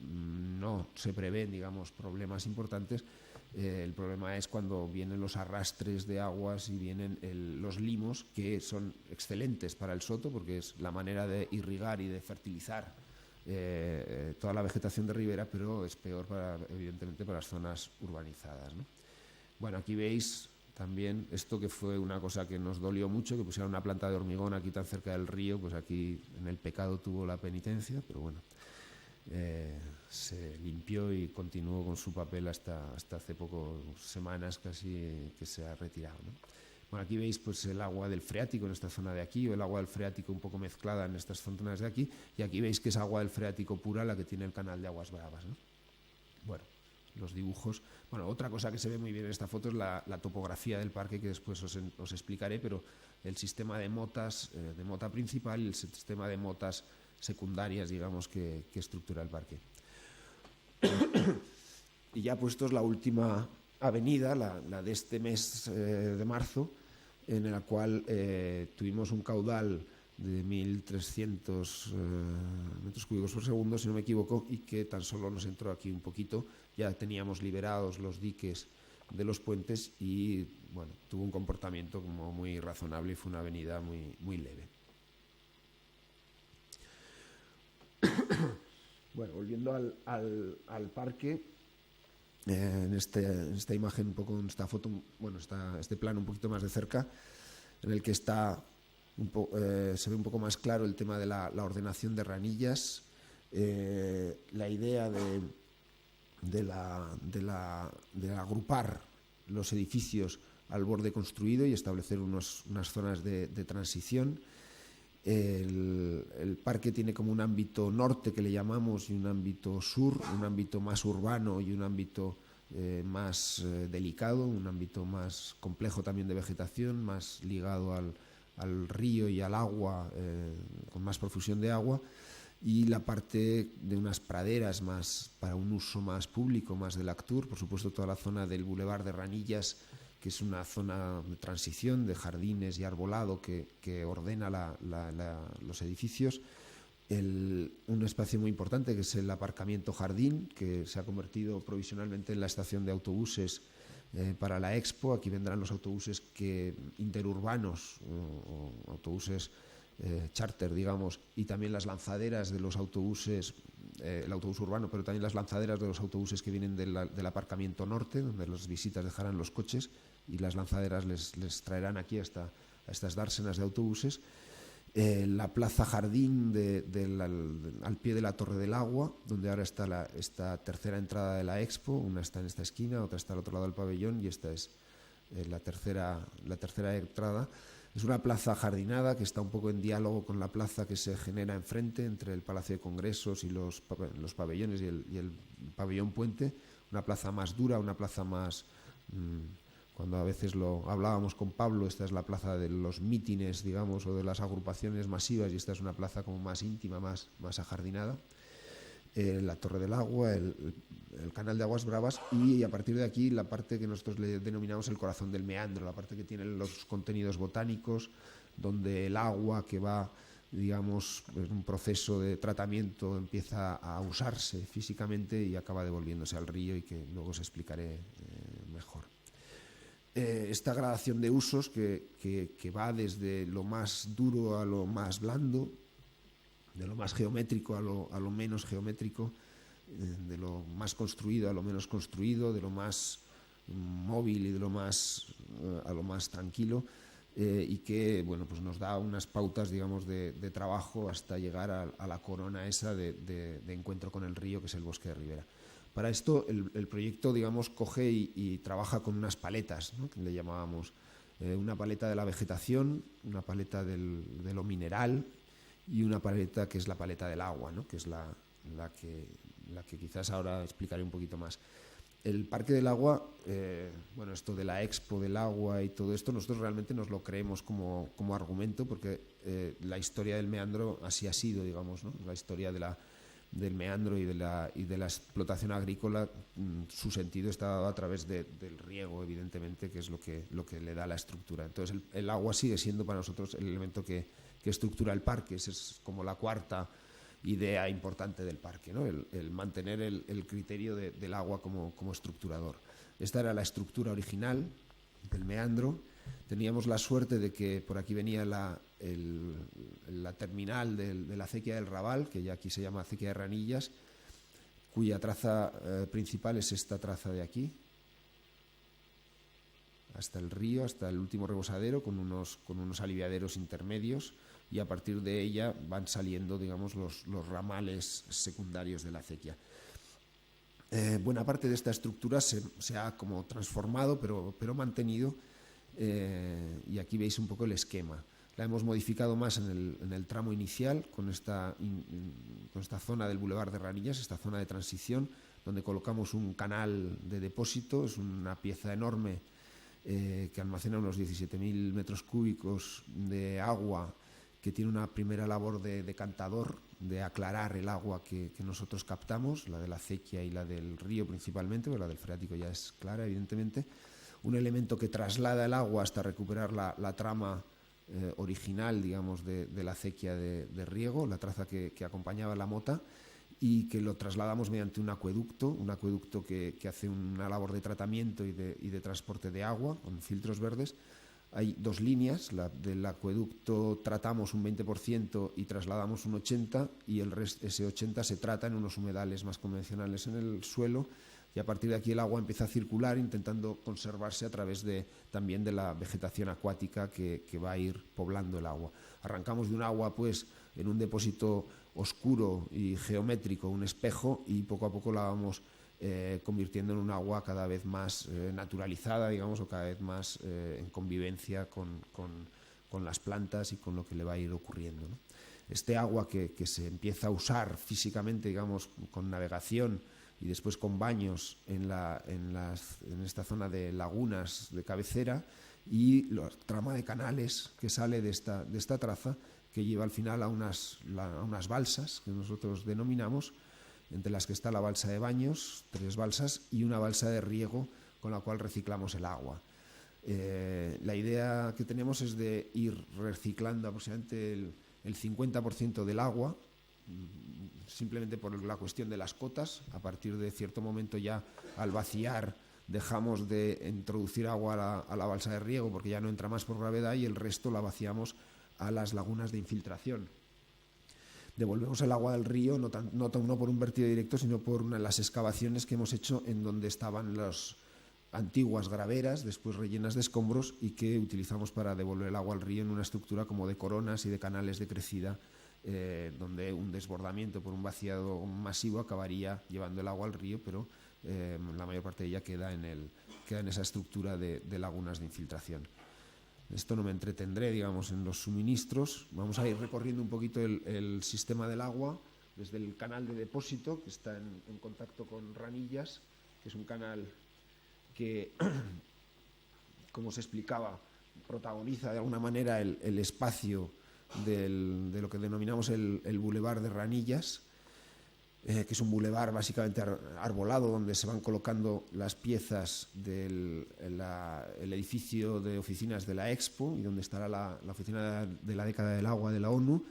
no se prevén, digamos, problemas importantes. El problema es cuando vienen los arrastres de aguas y vienen los limos, que son excelentes para el soto porque es la manera de irrigar y de fertilizar toda la vegetación de ribera, pero es peor evidentemente para las zonas urbanizadas, ¿no? Bueno, aquí veis también esto, que fue una cosa que nos dolió mucho, que pusieran una planta de hormigón aquí tan cerca del río. Pues aquí en el pecado tuvo la penitencia, pero bueno, se limpió y continuó con su papel hasta hace pocas semanas casi que se ha retirado, ¿no? Bueno, aquí veis pues el agua del freático en esta zona de aquí, o el agua del freático un poco mezclada en estas zonas de aquí, y aquí veis que es agua del freático pura la que tiene el canal de Aguas Bravas, ¿no? Bueno, los dibujos. Bueno, otra cosa que se ve muy bien en esta foto es la topografía del parque, que después os explicaré, pero el sistema de motas, de mota principal, y el sistema de motas secundarias, digamos, que estructura el parque. Y ya puestos la última avenida, la de este mes de marzo, en la cual tuvimos un caudal de 1.300 metros cúbicos por segundo, si no me equivoco, y que tan solo nos entró aquí un poquito. Ya teníamos liberados los diques de los puentes y bueno, tuvo un comportamiento como muy razonable y fue una avenida muy, muy leve. Bueno, volviendo al parque, en esta imagen un poco, en esta foto, bueno, este plano un poquito más de cerca, en el que está se ve un poco más claro el tema de la ordenación de ranillas, la idea de agrupar los edificios al borde construido y establecer unas zonas de transición. El parque tiene como un ámbito norte que le llamamos y un ámbito sur, un ámbito más urbano y un ámbito más delicado, un ámbito más complejo también de vegetación, más ligado al río y al agua, con más profusión de agua, y la parte de unas praderas más para un uso más público, más del Actur, por supuesto toda la zona del Boulevard de Ranillas, que es una zona de transición de jardines y arbolado que ordena los edificios. Un espacio muy importante que es el aparcamiento jardín, que se ha convertido provisionalmente en la estación de autobuses para la Expo. Aquí vendrán los autobuses interurbanos o autobuses charter, digamos, y también las lanzaderas de los autobuses el autobús urbano, pero también las lanzaderas de los autobuses que vienen del aparcamiento norte, donde las visitas dejarán los coches, y las lanzaderas les traerán aquí a estas dársenas de autobuses. La plaza Jardín al pie de la Torre del Agua, donde ahora está esta tercera entrada de la Expo. Una está en esta esquina, otra está al otro lado del pabellón, y esta es la tercera entrada. Es una plaza jardinada que está un poco en diálogo con la plaza que se genera enfrente, entre el Palacio de Congresos y los pabellones y el pabellón Puente. Una plaza más dura, una plaza más... Cuando a veces lo hablábamos con Pablo, esta es la plaza de los mítines, digamos, o de las agrupaciones masivas, y esta es una plaza como más íntima, más ajardinada. La Torre del Agua, el canal de Aguas Bravas, y a partir de aquí la parte que nosotros le denominamos el corazón del meandro, la parte que tiene los contenidos botánicos, donde el agua que va, digamos, en un proceso de tratamiento empieza a usarse físicamente y acaba devolviéndose al río, y que luego os explicaré mejor. Esta gradación de usos que va desde lo más duro a lo más blando, de lo más geométrico a lo menos geométrico, de lo más construido a lo menos construido, de lo más móvil y de lo más a lo más tranquilo, y que bueno, pues nos da unas pautas, digamos, de trabajo hasta llegar a la corona esa de encuentro con el río, que es el bosque de ribera. Para esto el proyecto, digamos, coge y trabaja con unas paletas, ¿no?, que le llamábamos una paleta de la vegetación, una paleta de lo mineral, y una paleta que es la paleta del agua, ¿no?, que es la que quizás ahora explicaré un poquito más. El Parque del Agua, bueno, esto de la Expo del Agua y todo esto, nosotros realmente nos lo creemos como argumento, porque la historia del meandro así ha sido, digamos, ¿no? La historia del meandro y de la explotación agrícola, su sentido está dado a través del riego, evidentemente, que es lo que le da la estructura. Entonces el agua sigue siendo para nosotros el elemento que estructura el parque. Esa es como la cuarta idea importante del parque, ¿no? El mantener el criterio del agua como estructurador. Esta era la estructura original del meandro. Teníamos la suerte de que por aquí venía la terminal de la acequia del Raval, que ya aquí se llama acequia de Ranillas, cuya traza principal es esta traza de aquí, hasta el río, hasta el último rebosadero, con unos aliviaderos intermedios, y a partir de ella van saliendo, digamos, los ramales secundarios de la acequia. Buena parte de esta estructura se ha como transformado, pero mantenido, y aquí veis un poco el esquema. La hemos modificado más en el tramo inicial, con esta zona del Boulevard de Ranillas, esta zona de transición, donde colocamos un canal de depósito. Es una pieza enorme que almacena unos 17.000 metros cúbicos de agua, que tiene una primera labor de decantador, de aclarar el agua que nosotros captamos, la de la acequia y la del río principalmente, pero la del freático ya es clara, evidentemente. Un elemento que traslada el agua hasta recuperar la trama original, digamos, de la acequia de riego, la traza que acompañaba la mota, y que lo trasladamos mediante un acueducto que hace una labor de tratamiento y de transporte de agua con filtros verdes. Hay dos líneas, la del acueducto tratamos un 20% y trasladamos un 80%, y ese 80% se trata en unos humedales más convencionales en el suelo, y a partir de aquí el agua empieza a circular, intentando conservarse a través también de la vegetación acuática que va a ir poblando el agua. Arrancamos de un agua, pues, en un depósito oscuro y geométrico, un espejo, y poco a poco la vamos convirtiendo en un agua cada vez más naturalizada, digamos, o cada vez más en convivencia con las plantas y con lo que le va a ir ocurriendo, ¿no? Este agua que se empieza a usar físicamente, digamos, con navegación y después con baños en esta zona de lagunas de cabecera, y la trama de canales que sale de esta traza, que lleva al final a unas balsas que nosotros denominamos, entre las que está la balsa de baños, 3 balsas, y una balsa de riego con la cual reciclamos el agua. La idea que tenemos es de ir reciclando aproximadamente el 50% del agua, simplemente por la cuestión de las cotas. A partir de cierto momento, ya al vaciar, dejamos de introducir agua a la balsa de riego, porque ya no entra más por gravedad, y el resto la vaciamos a las lagunas de infiltración. devolvemos el agua del río no por un vertido directo, sino por las excavaciones que hemos hecho en donde estaban las antiguas graveras, después rellenas de escombros, y que utilizamos para devolver el agua al río en una estructura como de coronas y de canales de crecida, donde un desbordamiento por un vaciado masivo acabaría llevando el agua al río, pero la mayor parte de ella queda en esa estructura de lagunas de infiltración. Esto no me entretendré, digamos, en los suministros. Vamos a ir recorriendo un poquito el sistema del agua desde el canal de depósito, que está en contacto con Ranillas, que es un canal que, como se explicaba, protagoniza de alguna manera el espacio de lo que denominamos el Boulevard de Ranillas, que es un bulevar básicamente arbolado, donde se van colocando las piezas del el edificio de oficinas de la Expo, y donde estará la oficina de la década del agua de la ONU.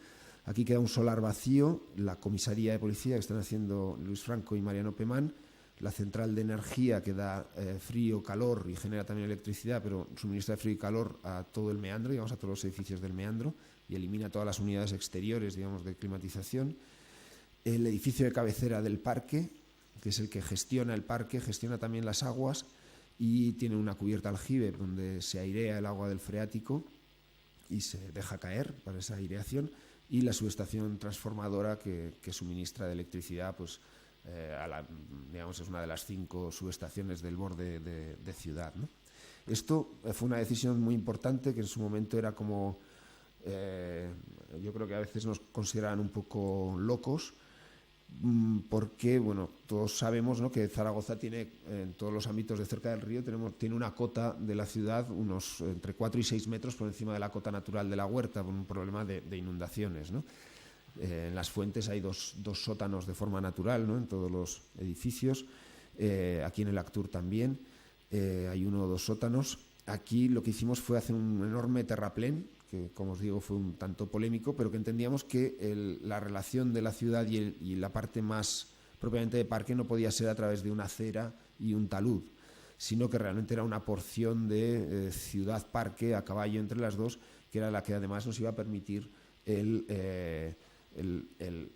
Aquí queda un solar vacío, la comisaría de policía que están haciendo Luis Franco y Mariano Pemán, la central de energía que da frío, calor y genera también electricidad, pero suministra frío y calor a todo el meandro, digamos, a todos los edificios del meandro, y elimina todas las unidades exteriores, digamos, de climatización. El edificio de cabecera del parque, que es el que gestiona el parque, gestiona también las aguas, y tiene una cubierta aljibe donde se airea el agua del freático y se deja caer para esa aireación, y la subestación transformadora que suministra de electricidad, pues, digamos, es una de las 5 subestaciones del borde de ciudad, ¿no? Esto fue una decisión muy importante, que en su momento era como, yo creo que a veces nos consideran un poco locos, porque, bueno, todos sabemos, ¿no?, que Zaragoza tiene, en todos los ámbitos de cerca del río, tiene una cota de la ciudad unos entre 4 y 6 metros por encima de la cota natural de la huerta, por un problema de inundaciones, ¿no? En las fuentes hay dos sótanos de forma natural, ¿no?, en todos los edificios. Aquí en el Actur también hay 1 o 2 sótanos. Aquí lo que hicimos fue hacer un enorme terraplén, que, como os digo, fue un tanto polémico, pero que entendíamos que la relación de la ciudad y la parte más propiamente de parque no podía ser a través de una acera y un talud, sino que realmente era una porción de ciudad-parque a caballo entre las dos, que era la que además nos iba a permitir el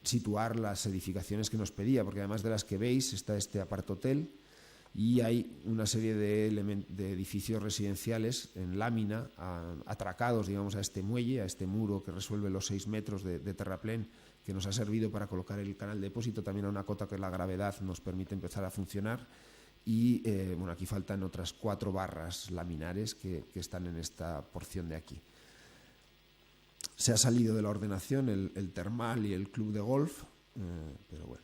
situar las edificaciones que nos pedía, porque además de las que veis está este apart-hotel, y hay una serie de edificios residenciales en lámina, atracados, digamos, a este muelle, a este muro que resuelve los 6 metros de terraplén, que nos ha servido para colocar el canal de depósito también a una cota que la gravedad nos permite empezar a funcionar. Y bueno, aquí faltan otras 4 barras laminares que están en esta porción de aquí. Se ha salido de la ordenación el termal y el club de golf, pero bueno.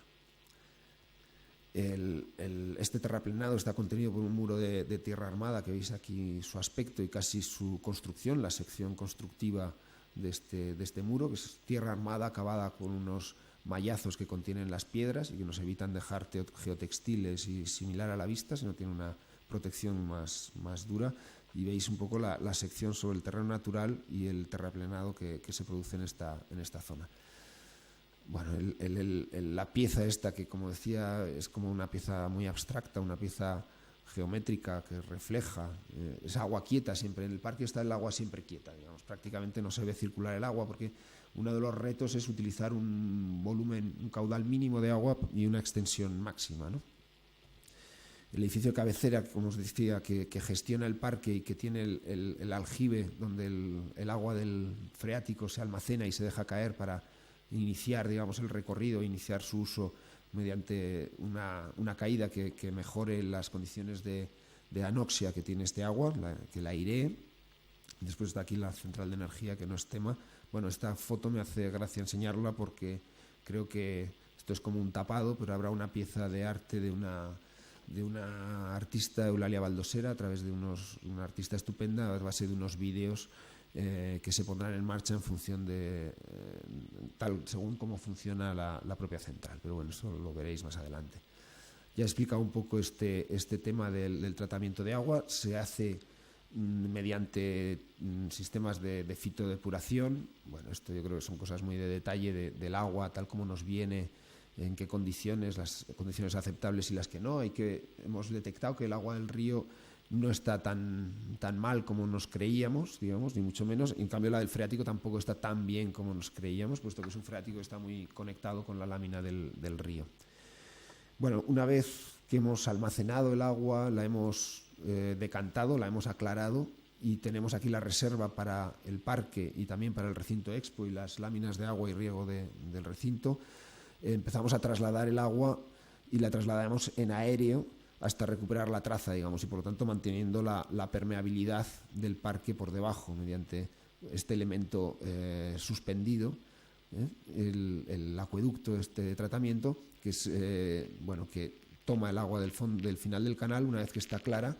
Este terraplenado está contenido por un muro de tierra armada, que veis aquí su aspecto y casi su construcción, la sección constructiva de este muro, que es tierra armada acabada con unos mallazos que contienen las piedras y que nos evitan dejar geotextiles y similar a la vista, sino tiene una protección más dura. Y veis un poco la sección sobre el terreno natural y el terraplenado que se produce en esta zona. Bueno, la pieza esta, que, como decía, es como una pieza muy abstracta, una pieza geométrica que refleja, es agua quieta siempre. En el parque está el agua siempre quieta, digamos, prácticamente no se ve circular el agua, porque uno de los retos es utilizar un caudal mínimo de agua y una extensión máxima, ¿no? El edificio de cabecera, como os decía, que gestiona el parque y que tiene el aljibe donde el agua del freático se almacena y se deja caer para iniciar, digamos, el recorrido, iniciar su uso mediante una caída que mejore las condiciones de anoxia que tiene este agua, que la airee. Después está aquí la central de energía, que no es tema. Bueno, esta foto me hace gracia enseñarla porque creo que esto es como un tapado, pero habrá una pieza de arte de una artista, Eulalia Baldosera, a través de una artista estupenda, a base de unos vídeos que se pondrán en marcha en función de según cómo funciona la propia central. Pero bueno, eso lo veréis más adelante. Ya he explicado un poco este tema del tratamiento de agua. Se hace mediante sistemas de fitodepuración. Bueno, esto yo creo que son cosas muy de detalle del agua, tal como nos viene, en qué condiciones, las condiciones aceptables y las que no. Hemos detectado que el agua del río no está tan mal como nos creíamos, digamos, ni mucho menos. En cambio, la del freático tampoco está tan bien como nos creíamos, puesto que es un freático que está muy conectado con la lámina del río. Bueno, una vez que hemos almacenado el agua, la hemos decantado, la hemos aclarado, y tenemos aquí la reserva para el parque y también para el recinto Expo y las láminas de agua y riego del recinto, empezamos a trasladar el agua y la trasladamos en aéreo hasta recuperar la traza, digamos, y por lo tanto manteniendo la permeabilidad del parque por debajo mediante este elemento suspendido, el acueducto de tratamiento, que es que toma el agua del final del canal una vez que está clara,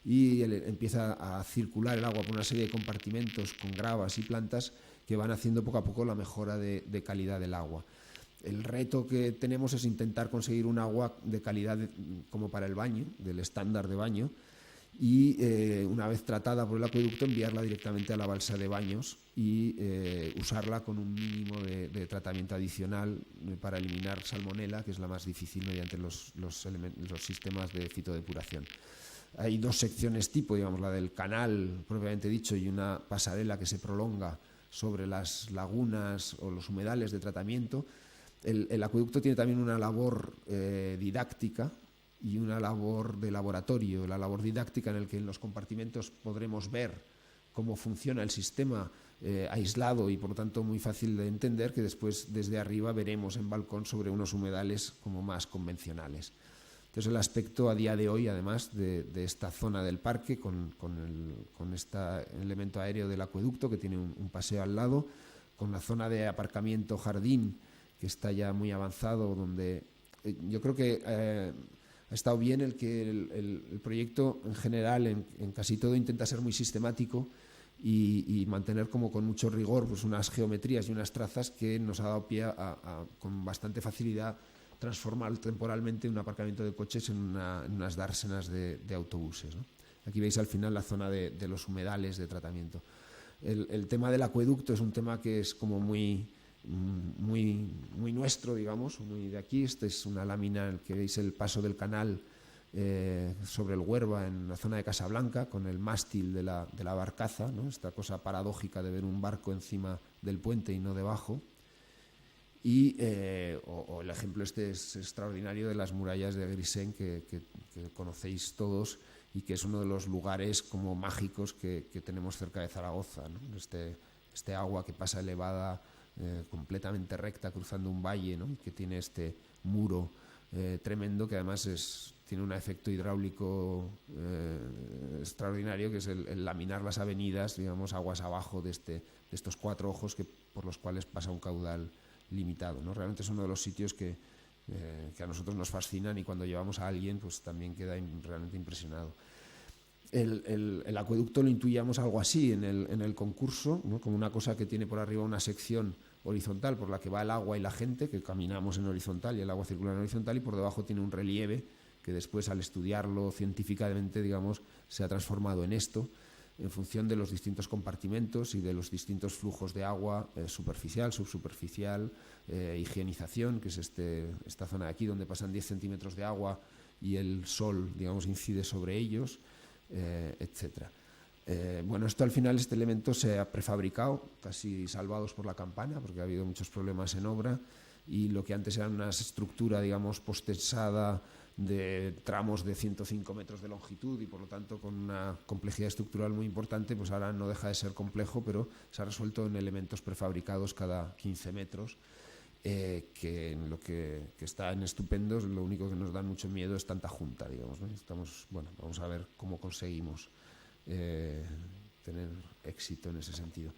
y empieza a circular el agua por una serie de compartimentos con gravas y plantas que van haciendo poco a poco la mejora de calidad del agua. El reto que tenemos es intentar conseguir un agua de calidad como para el baño, del estándar de baño, y una vez tratada por el acueducto enviarla directamente a la balsa de baños y usarla con un mínimo de tratamiento adicional para eliminar salmonela, que es la más difícil mediante los sistemas de fitodepuración. Hay dos secciones tipo, digamos, la del canal propiamente dicho y una pasarela que se prolonga sobre las lagunas o los humedales de tratamiento. El acueducto tiene también una labor didáctica y una labor de laboratorio. La labor didáctica, en el que en los compartimentos podremos ver cómo funciona el sistema aislado y por lo tanto muy fácil de entender, que después desde arriba veremos en balcón sobre unos humedales como más convencionales. Entonces el aspecto a día de hoy, además de esta zona del parque con este elemento aéreo del acueducto que tiene un paseo al lado, con la zona de aparcamiento jardín que está ya muy avanzado, donde yo creo que ha estado bien el que el proyecto en general en casi todo intenta ser muy sistemático y mantener como con mucho rigor pues unas geometrías y unas trazas que nos ha dado pie a con bastante facilidad transformar temporalmente un aparcamiento de coches en unas dársenas de autobuses, ¿no? Aquí veis al final la zona de los humedales de tratamiento. El tema del acueducto es un tema que es como muy nuestro, digamos, muy de aquí. Esta es una lámina en la que veis el paso del canal sobre el Huerva en la zona de Casablanca, con el mástil de la barcaza, ¿no? Esta cosa paradójica de ver un barco encima del puente y no debajo. Y o el ejemplo este es extraordinario de las murallas de Grisén que conocéis todos y que es uno de los lugares como mágicos que tenemos cerca de Zaragoza, ¿no? Este agua que pasa elevada completamente recta cruzando un valle, ¿no? Que tiene este muro tremendo, que además tiene un efecto hidráulico extraordinario, que es el laminar las avenidas, digamos, aguas abajo de estos cuatro ojos por los cuales pasa un caudal limitado, ¿no? Realmente es uno de los sitios que a nosotros nos fascinan, y cuando llevamos a alguien pues también queda realmente impresionado. El acueducto lo intuíamos algo así en el concurso, ¿no? Como una cosa que tiene por arriba una sección horizontal por la que va el agua y la gente, que caminamos en horizontal y el agua circula en horizontal, y por debajo tiene un relieve que después, al estudiarlo científicamente, digamos, se ha transformado en esto, en función de los distintos compartimentos y de los distintos flujos de agua, superficial, subsuperficial, higienización, que es esta zona de aquí donde pasan 10 centímetros de agua y el sol, digamos, incide sobre ellos, etcétera. Bueno, esto al final, este elemento se ha prefabricado, casi salvados por la campana, porque ha habido muchos problemas en obra, y lo que antes era una estructura, digamos, postensada de tramos de 105 metros de longitud y por lo tanto con una complejidad estructural muy importante, pues ahora no deja de ser complejo, pero se ha resuelto en elementos prefabricados cada 15 metros, que en lo que está en estupendos. Lo único que nos da mucho miedo es tanta junta, digamos, ¿no? Vamos a ver cómo conseguimos tener éxito en ese sentido.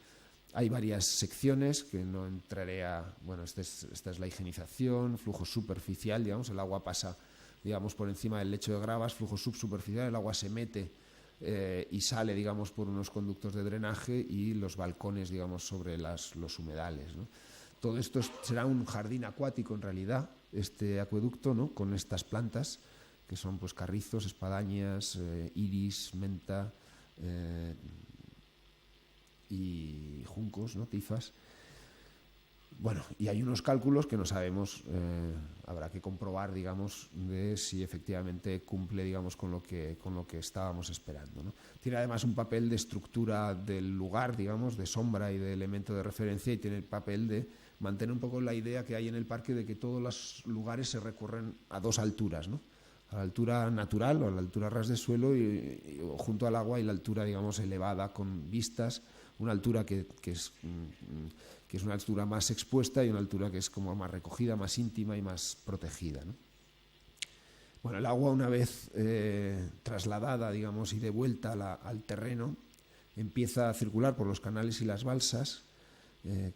Hay varias secciones que no entraré a... Bueno, esta es la higienización, flujo superficial, digamos, el agua pasa, digamos, por encima del lecho de gravas, flujo subsuperficial, el agua se mete y sale, digamos, por unos conductos de drenaje, y los balcones, digamos, sobre los humedales, ¿no? Todo esto será un jardín acuático, en realidad, este acueducto, ¿no? Con estas plantas que son pues carrizos, espadañas, iris, menta y juncos, ¿no? Tifas. Bueno, y hay unos cálculos que no sabemos, habrá que comprobar, digamos, de si efectivamente cumple, digamos, con lo que estábamos esperando, ¿no? Tiene además un papel de estructura del lugar, digamos, de sombra y de elemento de referencia, y tiene el papel de mantener un poco la idea que hay en el parque de que todos los lugares se recorren a dos alturas, ¿no? A la altura natural o a la altura ras de suelo y junto al agua, y la altura, digamos, elevada con vistas, una altura que es una altura más expuesta y una altura que es como más recogida, más íntima y más protegida, ¿no? Bueno, el agua, una vez trasladada, digamos, y de vuelta al terreno, empieza a circular por los canales y las balsas.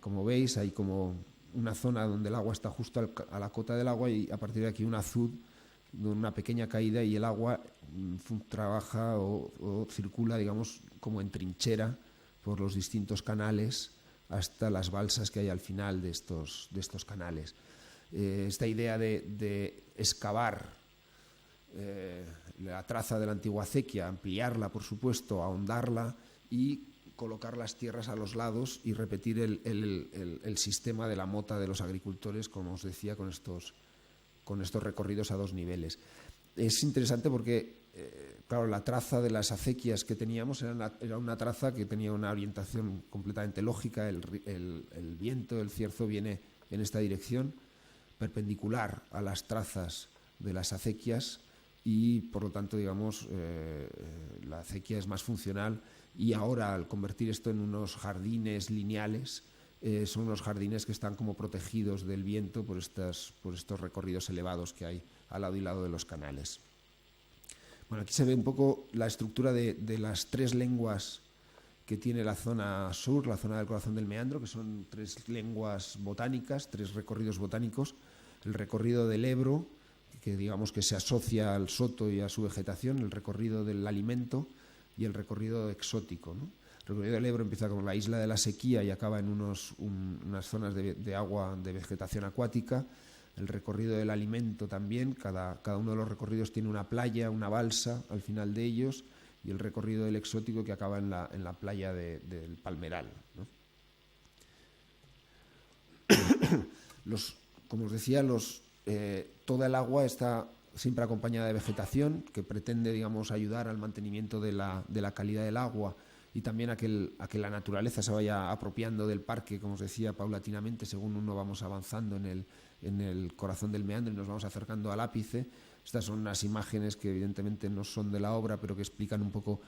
Como veis, hay como una zona donde el agua está justo a la cota del agua, y a partir de aquí un azud, una pequeña caída, y el agua trabaja o circula, digamos, como en trinchera por los distintos canales hasta las balsas que hay al final de estos canales. Esta idea de excavar la traza de la antigua acequia, ampliarla, por supuesto, ahondarla y colocar las tierras a los lados y repetir el sistema de la mota de los agricultores, como os decía, con estos recorridos a dos niveles. Es interesante porque, claro, la traza de las acequias que teníamos era una traza que tenía una orientación completamente lógica. El viento, el cierzo viene en esta dirección, perpendicular a las trazas de las acequias, y por lo tanto, digamos, la acequia es más funcional. Y ahora, al convertir esto en unos jardines lineales, son unos jardines que están como protegidos del viento por estos recorridos elevados que hay al lado y lado de los canales. Bueno, aquí se ve un poco la estructura de las tres lenguas que tiene la zona sur, la zona del corazón del meandro, que son tres lenguas botánicas, tres recorridos botánicos. El recorrido del Ebro, que digamos que se asocia al soto y a su vegetación, el recorrido del alimento y el recorrido exótico, ¿no? El recorrido del Ebro empieza con la isla de la Sequía y acaba en unas zonas de agua, de vegetación acuática. El recorrido del alimento también, cada uno de los recorridos tiene una playa, una balsa al final de ellos, y el recorrido del exótico que acaba en la playa del Palmeral, ¿no? Como os decía, toda el agua está siempre acompañada de vegetación que pretende, digamos, ayudar al mantenimiento de la calidad del agua, y también a que la naturaleza se vaya apropiando del parque, como os decía, paulatinamente, según uno vamos avanzando en el corazón del meandro y nos vamos acercando al ápice. Estas son unas imágenes que evidentemente no son de la obra, pero que explican un poco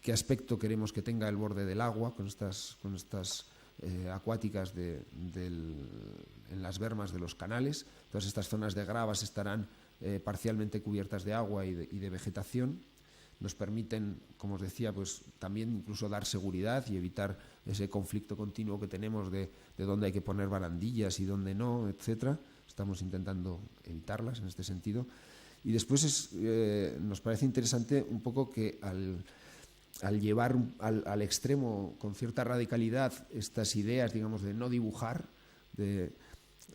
qué aspecto queremos que tenga el borde del agua con estas acuáticas en las bermas de los canales. Todas estas zonas de gravas estarán parcialmente cubiertas de agua y de vegetación. Nos permiten, como os decía, pues también incluso dar seguridad y evitar ese conflicto continuo que tenemos de dónde hay que poner barandillas y dónde no, etcétera. Estamos intentando evitarlas en este sentido. Y después nos parece interesante un poco que al llevar al extremo con cierta radicalidad estas ideas, digamos, de no dibujar,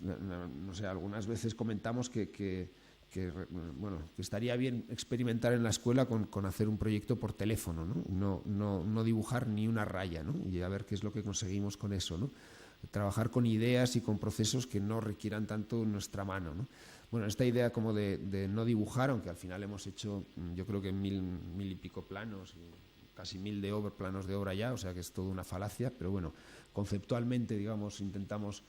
no sé, algunas veces comentamos que estaría bien experimentar en la escuela con hacer un proyecto por teléfono, ¿no? No dibujar ni una raya, ¿no? Y a ver qué es lo que conseguimos con eso, ¿no? Trabajar con ideas y con procesos que no requieran tanto nuestra mano, ¿no? Bueno, esta idea como de no dibujar, aunque al final hemos hecho, yo creo que mil y pico planos, y casi 1000 planos de obra ya, o sea que es toda una falacia, pero bueno, conceptualmente, digamos, intentamos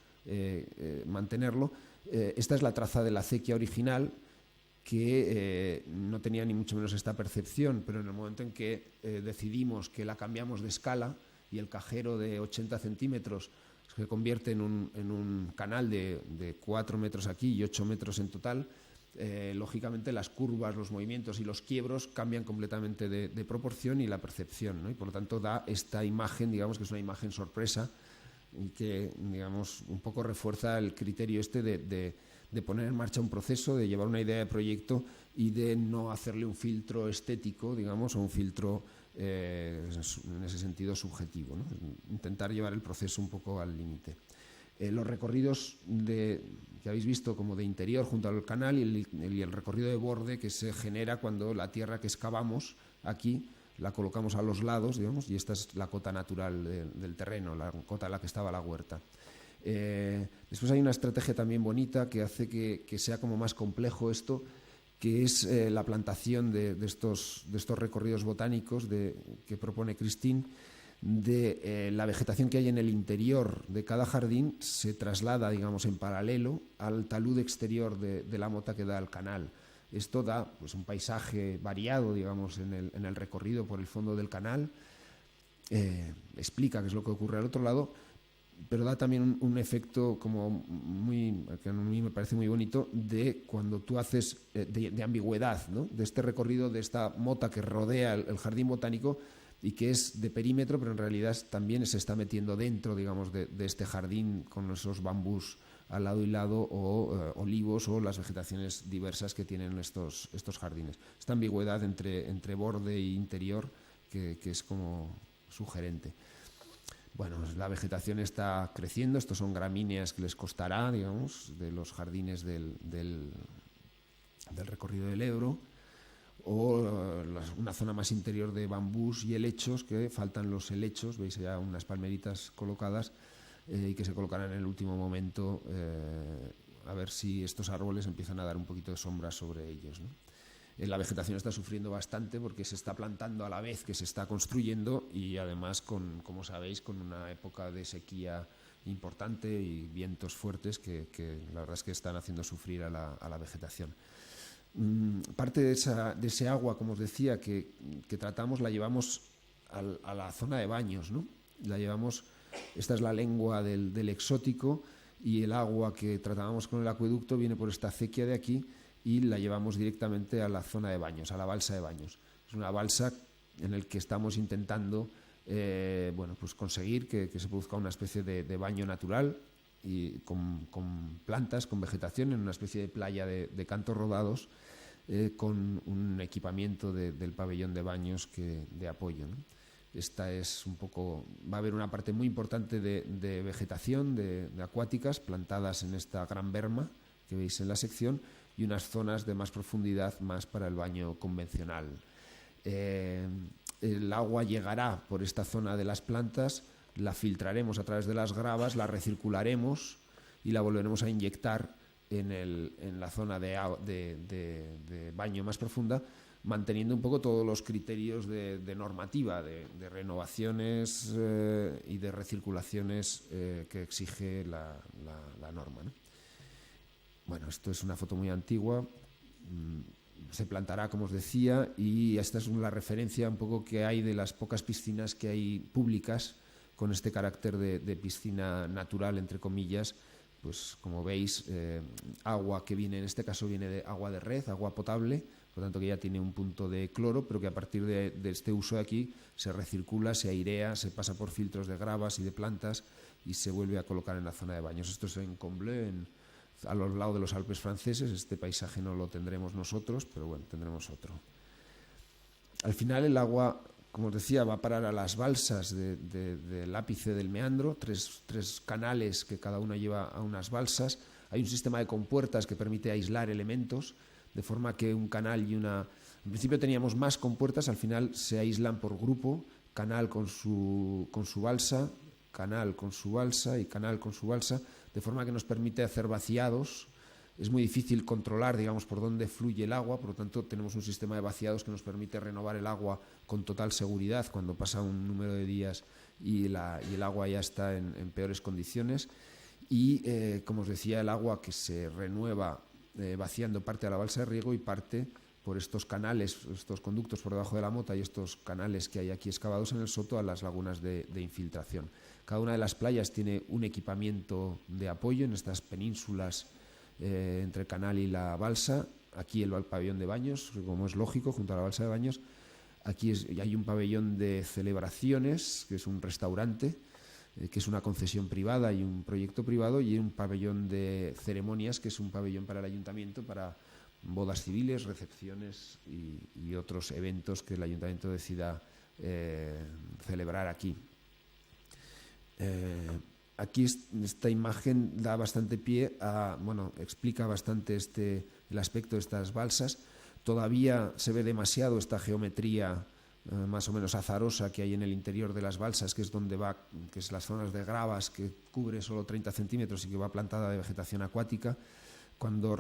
mantenerlo. Esta es la traza de la acequia original, que no tenía ni mucho menos esta percepción, pero en el momento en que decidimos que la cambiamos de escala y el cajero de 80 centímetros se convierte en un canal de 4 metros aquí y 8 metros en total, lógicamente las curvas, los movimientos y los quiebros cambian completamente de proporción y la percepción, ¿no? Y por lo tanto da esta imagen, digamos que es una imagen sorpresa, y que, digamos, un poco refuerza el criterio de poner en marcha un proceso, de llevar una idea de proyecto y de no hacerle un filtro estético, digamos, o un filtro en ese sentido subjetivo, ¿no? Intentar llevar el proceso un poco al límite. Los recorridos que habéis visto como de interior junto al canal y el recorrido de borde que se genera cuando la tierra que excavamos aquí la colocamos a los lados, digamos, y esta es la cota natural del terreno, la cota en la que estaba la huerta. Después hay una estrategia también bonita que hace que sea como más complejo esto, que es la plantación de estos recorridos botánicos que propone Christine, de la vegetación que hay en el interior de cada jardín se traslada, digamos, en paralelo al talud exterior de la mota que da al canal. Esto da pues, un paisaje variado, digamos, en el recorrido por el fondo del canal, explica qué es lo que ocurre al otro lado, pero da también un efecto como que a mí me parece muy bonito, de cuando tú haces de ambigüedad, ¿no? De este recorrido, de esta mota que rodea el jardín botánico y que es de perímetro, pero en realidad también se está metiendo dentro, digamos, de este jardín con esos bambús al lado y lado, o olivos, o las vegetaciones diversas que tienen estos jardines. Esta ambigüedad entre borde e interior que es como sugerente. Bueno, la vegetación está creciendo, estos son gramíneas que les costará, digamos, de los jardines del recorrido del Ebro, o una zona más interior de bambús y helechos, que faltan los helechos, veis ya unas palmeritas colocadas y que se colocarán en el último momento, a ver si estos árboles empiezan a dar un poquito de sombra sobre ellos, ¿no? La vegetación está sufriendo bastante porque se está plantando a la vez que se está construyendo, y además, como sabéis, con una época de sequía importante y vientos fuertes que la verdad es que están haciendo sufrir a la vegetación. Parte de ese agua, como os decía, que tratamos, la llevamos a la zona de baños, ¿no? Esta es la lengua del exótico, y el agua que tratábamos con el acueducto viene por esta acequia de aquí y la llevamos directamente a la zona de baños, a la balsa de baños. Es una balsa en la que estamos intentando pues conseguir que se produzca una especie de baño natural, y con plantas, con vegetación, en una especie de playa de cantos rodados, con un equipamiento del pabellón de baños de apoyo, ¿no? Esta es un poco, va a haber una parte muy importante de vegetación, de acuáticas, plantadas en esta gran berma que veis en la sección, y unas zonas de más profundidad, más para el baño convencional. El agua llegará por esta zona de las plantas, la filtraremos a través de las gravas, la recircularemos y la volveremos a inyectar en la zona de baño más profunda, manteniendo un poco todos los criterios de normativa, de renovaciones y de recirculaciones que exige la norma, ¿no? Bueno, esto es una foto muy antigua, se plantará, como os decía, y esta es la referencia un poco que hay de las pocas piscinas que hay públicas con este carácter de piscina natural, entre comillas. Pues como veis, agua que viene, en este caso viene de agua de red, agua potable, por lo tanto que ya tiene un punto de cloro, pero que a partir de este uso de aquí se recircula, se airea, se pasa por filtros de gravas y de plantas y se vuelve a colocar en la zona de baños. Esto es en Combloux, a los lados de los Alpes franceses. Este paisaje no lo tendremos nosotros, pero bueno, tendremos otro. Al final el agua, como os decía, va a parar a las balsas del ápice del meandro, tres canales que cada una lleva a unas balsas. Hay un sistema de compuertas que permite aislar elementos, de forma que un canal y una... En principio teníamos más compuertas, al final se aíslan por grupo, canal con su balsa, canal con su balsa y canal con su balsa, de forma que nos permite hacer vaciados. Es muy difícil controlar, digamos, por dónde fluye el agua, por lo tanto tenemos un sistema de vaciados que nos permite renovar el agua con total seguridad cuando pasa un número de días y el agua ya está en peores condiciones. Y, como os decía, el agua que se renueva vaciando parte a la balsa de riego y parte por estos canales, estos conductos por debajo de la mota y estos canales que hay aquí excavados en el soto a las lagunas de infiltración. Cada una de las playas tiene un equipamiento de apoyo en estas penínsulas entre el canal y la balsa. Aquí el pabellón de baños, como es lógico, junto a la balsa de baños. Aquí hay un pabellón de celebraciones, que es un restaurante, que es una concesión privada y un proyecto privado, y un pabellón de ceremonias, que es un pabellón para el ayuntamiento, para bodas civiles, recepciones y otros eventos que el ayuntamiento decida celebrar aquí. Aquí esta imagen da bastante pie a, explica bastante el aspecto de estas balsas. Todavía se ve demasiado esta geometría más o menos azarosa que hay en el interior de las balsas, que es donde va, que es las zonas de gravas, que cubre solo 30 centímetros y que va plantada de vegetación acuática, cuando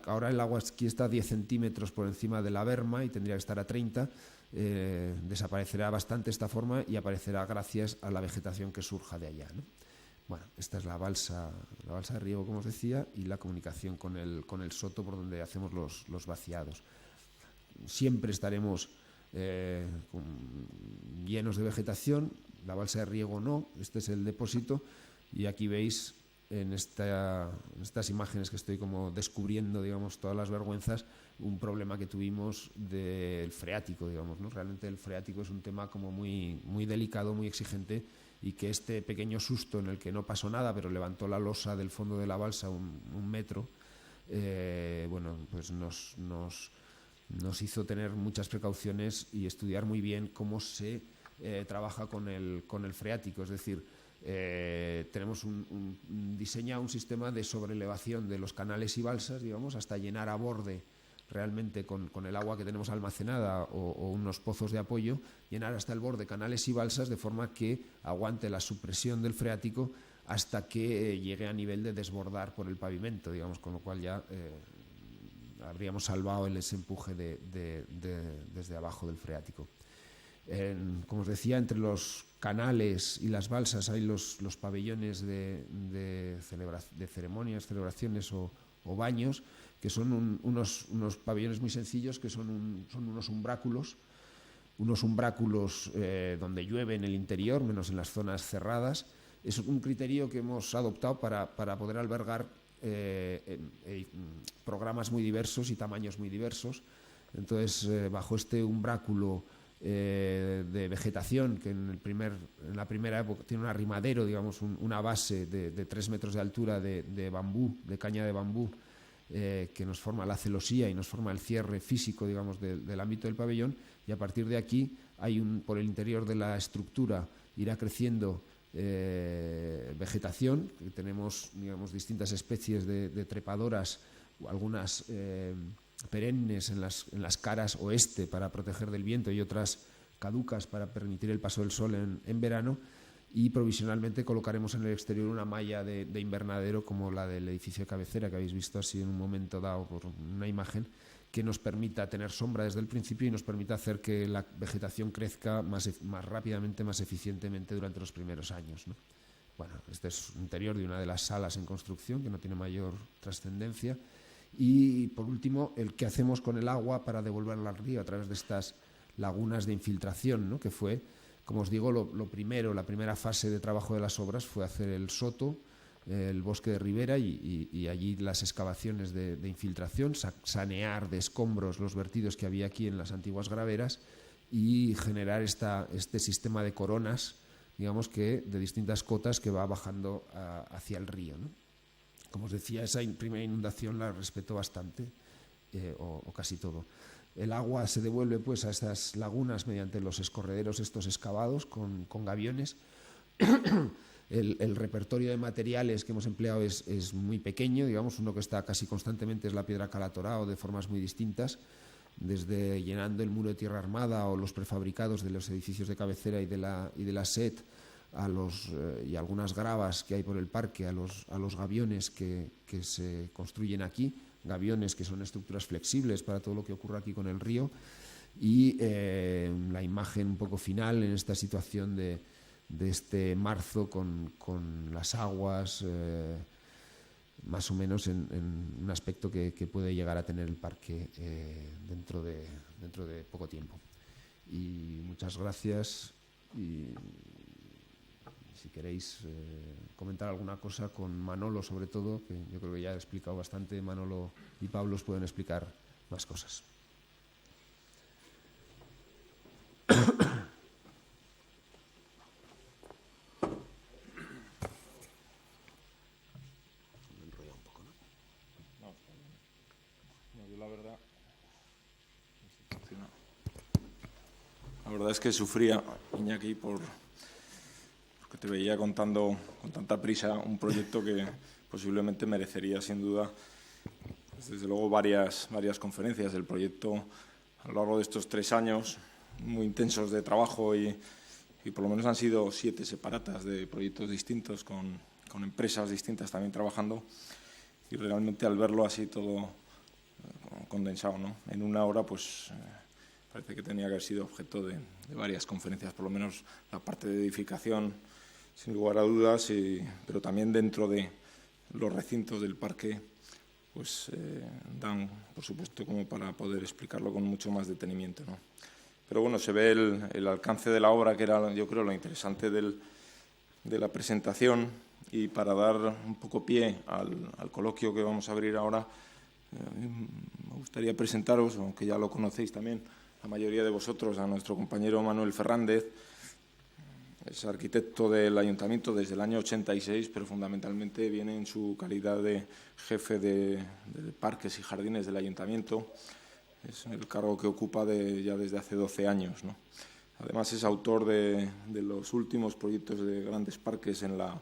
ahora el agua aquí está a 10 centímetros por encima de la berma y tendría que estar a 30, desaparecerá bastante esta forma y aparecerá gracias a la vegetación que surja de allá, ¿no? Bueno, esta es la balsa de riego, como os decía, y la comunicación con el soto por donde hacemos los vaciados. Siempre estaremos llenos de vegetación, la balsa de riego no, este es el depósito, y aquí veis en estas imágenes que estoy como descubriendo, digamos, todas las vergüenzas, un problema que tuvimos del freático, digamos, ¿no? Realmente el freático es un tema como muy, muy delicado, muy exigente, y que este pequeño susto en el que no pasó nada, pero levantó la losa del fondo de la balsa un metro, bueno, pues nos hizo tener muchas precauciones y estudiar muy bien cómo se trabaja con el freático, es decir, tenemos diseñado un sistema de sobrelevación de los canales y balsas, digamos, hasta llenar a borde realmente con el agua que tenemos almacenada o unos pozos de apoyo, llenar hasta el borde canales y balsas de forma que aguante la supresión del freático hasta que llegue a nivel de desbordar por el pavimento, digamos, con lo cual ya habríamos salvado ese empuje desde abajo del freático. Como os decía, entre los canales y las balsas hay los pabellones de ceremonias, celebraciones o baños, que son unos pabellones muy sencillos, que son unos umbráculos donde llueve en el interior, menos en las zonas cerradas. Es un criterio que hemos adoptado para poder albergar programas muy diversos y tamaños muy diversos. Entonces, bajo este umbráculo de vegetación, que en la primera época tiene un arrimadero, digamos, una base de 3 metros de altura de bambú, de caña de bambú, que nos forma la celosía y nos forma el cierre físico, digamos, del ámbito del pabellón, y a partir de aquí por el interior de la estructura irá creciendo vegetación, que tenemos, digamos, distintas especies de trepadoras, algunas perennes en las caras oeste para proteger del viento y otras caducas para permitir el paso del sol en verano, y provisionalmente colocaremos en el exterior una malla de invernadero como la del edificio de cabecera que habéis visto así en un momento dado por una imagen, que nos permita tener sombra desde el principio y nos permita hacer que la vegetación crezca más rápidamente, más eficientemente durante los primeros años, ¿no? Bueno, este es un interior de una de las salas en construcción que no tiene mayor trascendencia. Y por último, el que hacemos con el agua para devolverla al río a través de estas lagunas de infiltración, ¿no? Que fue, como os digo, la primera fase de trabajo de las obras fue hacer el soto, el bosque de ribera y allí las excavaciones de infiltración, sanear de escombros los vertidos que había aquí en las antiguas graveras y generar este sistema de coronas, digamos, que de distintas cotas que va bajando hacia el río, ¿no? Como os decía, esa primera inundación la respetó bastante, o casi todo. El agua se devuelve pues a estas lagunas mediante los escorrederos estos excavados con gaviones. El repertorio de materiales que hemos empleado es muy pequeño, digamos, uno que está casi constantemente es la piedra calatorao de formas muy distintas, desde llenando el muro de tierra armada o los prefabricados de los edificios de cabecera y de la SET, y algunas gravas que hay por el parque, a los gaviones que se construyen aquí, gaviones que son estructuras flexibles para todo lo que ocurra aquí con el río, y la imagen un poco final en esta situación de este marzo con las aguas más o menos en un aspecto que puede llegar a tener el parque dentro de poco tiempo. Y muchas gracias, y si queréis comentar alguna cosa con Manolo sobre todo, que yo creo que ya he explicado bastante, Manolo y Pablo os pueden explicar más cosas. La verdad es que sufría, Iñaki, porque te veía contando con tanta prisa un proyecto que posiblemente merecería sin duda, pues desde luego, varias conferencias. El proyecto a lo largo de estos 3 años muy intensos de trabajo y por lo menos han sido 7 separatas de proyectos distintos con empresas distintas también trabajando, y realmente al verlo así todo condensado, ¿no? En una hora, pues parece que tenía que haber sido objeto de varias conferencias, por lo menos la parte de edificación, sin lugar a dudas, pero también dentro de los recintos del parque, pues dan, por supuesto, como para poder explicarlo con mucho más detenimiento, ¿no? Pero bueno, se ve el alcance de la obra, que era, yo creo, lo interesante de la presentación. Y para dar un poco pie al coloquio que vamos a abrir ahora, me gustaría presentaros, aunque ya lo conocéis también, la mayoría de vosotros, a nuestro compañero Manuel Fernández. Es arquitecto del Ayuntamiento desde el año 86, pero fundamentalmente viene en su calidad de jefe de parques y jardines del Ayuntamiento. Es el cargo que ocupa ya desde hace 12 años, ¿no? Además es autor de los últimos proyectos de grandes parques en la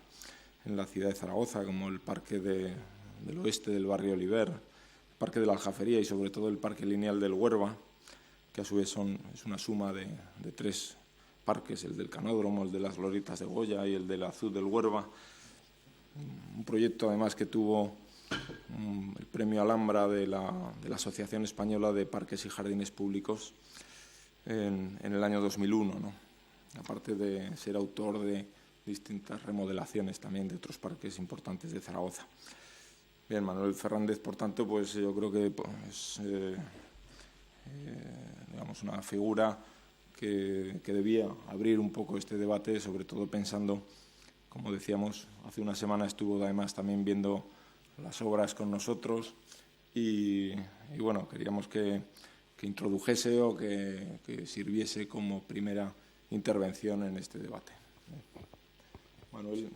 ciudad de Zaragoza, como el Parque del Oeste del barrio Oliver, el Parque de la Aljafería y sobre todo el Parque Lineal del Huerva, que a su vez es una suma de 3 parques, el del Canódromo, el de las Glorietas de Goya y el del Azul del Huerva. Un proyecto además que tuvo el premio Alhambra de la Asociación Española de Parques y Jardines Públicos en el año 2001, ¿no? Aparte de ser autor de distintas remodelaciones también de otros parques importantes de Zaragoza. Bien, Manuel Fernández, por tanto, pues yo creo que es digamos una figura que debía abrir un poco este debate, sobre todo pensando, como decíamos, hace una semana estuvo además también viendo las obras con nosotros y bueno, queríamos que introdujese o que sirviese como primera intervención en este debate. Manuel,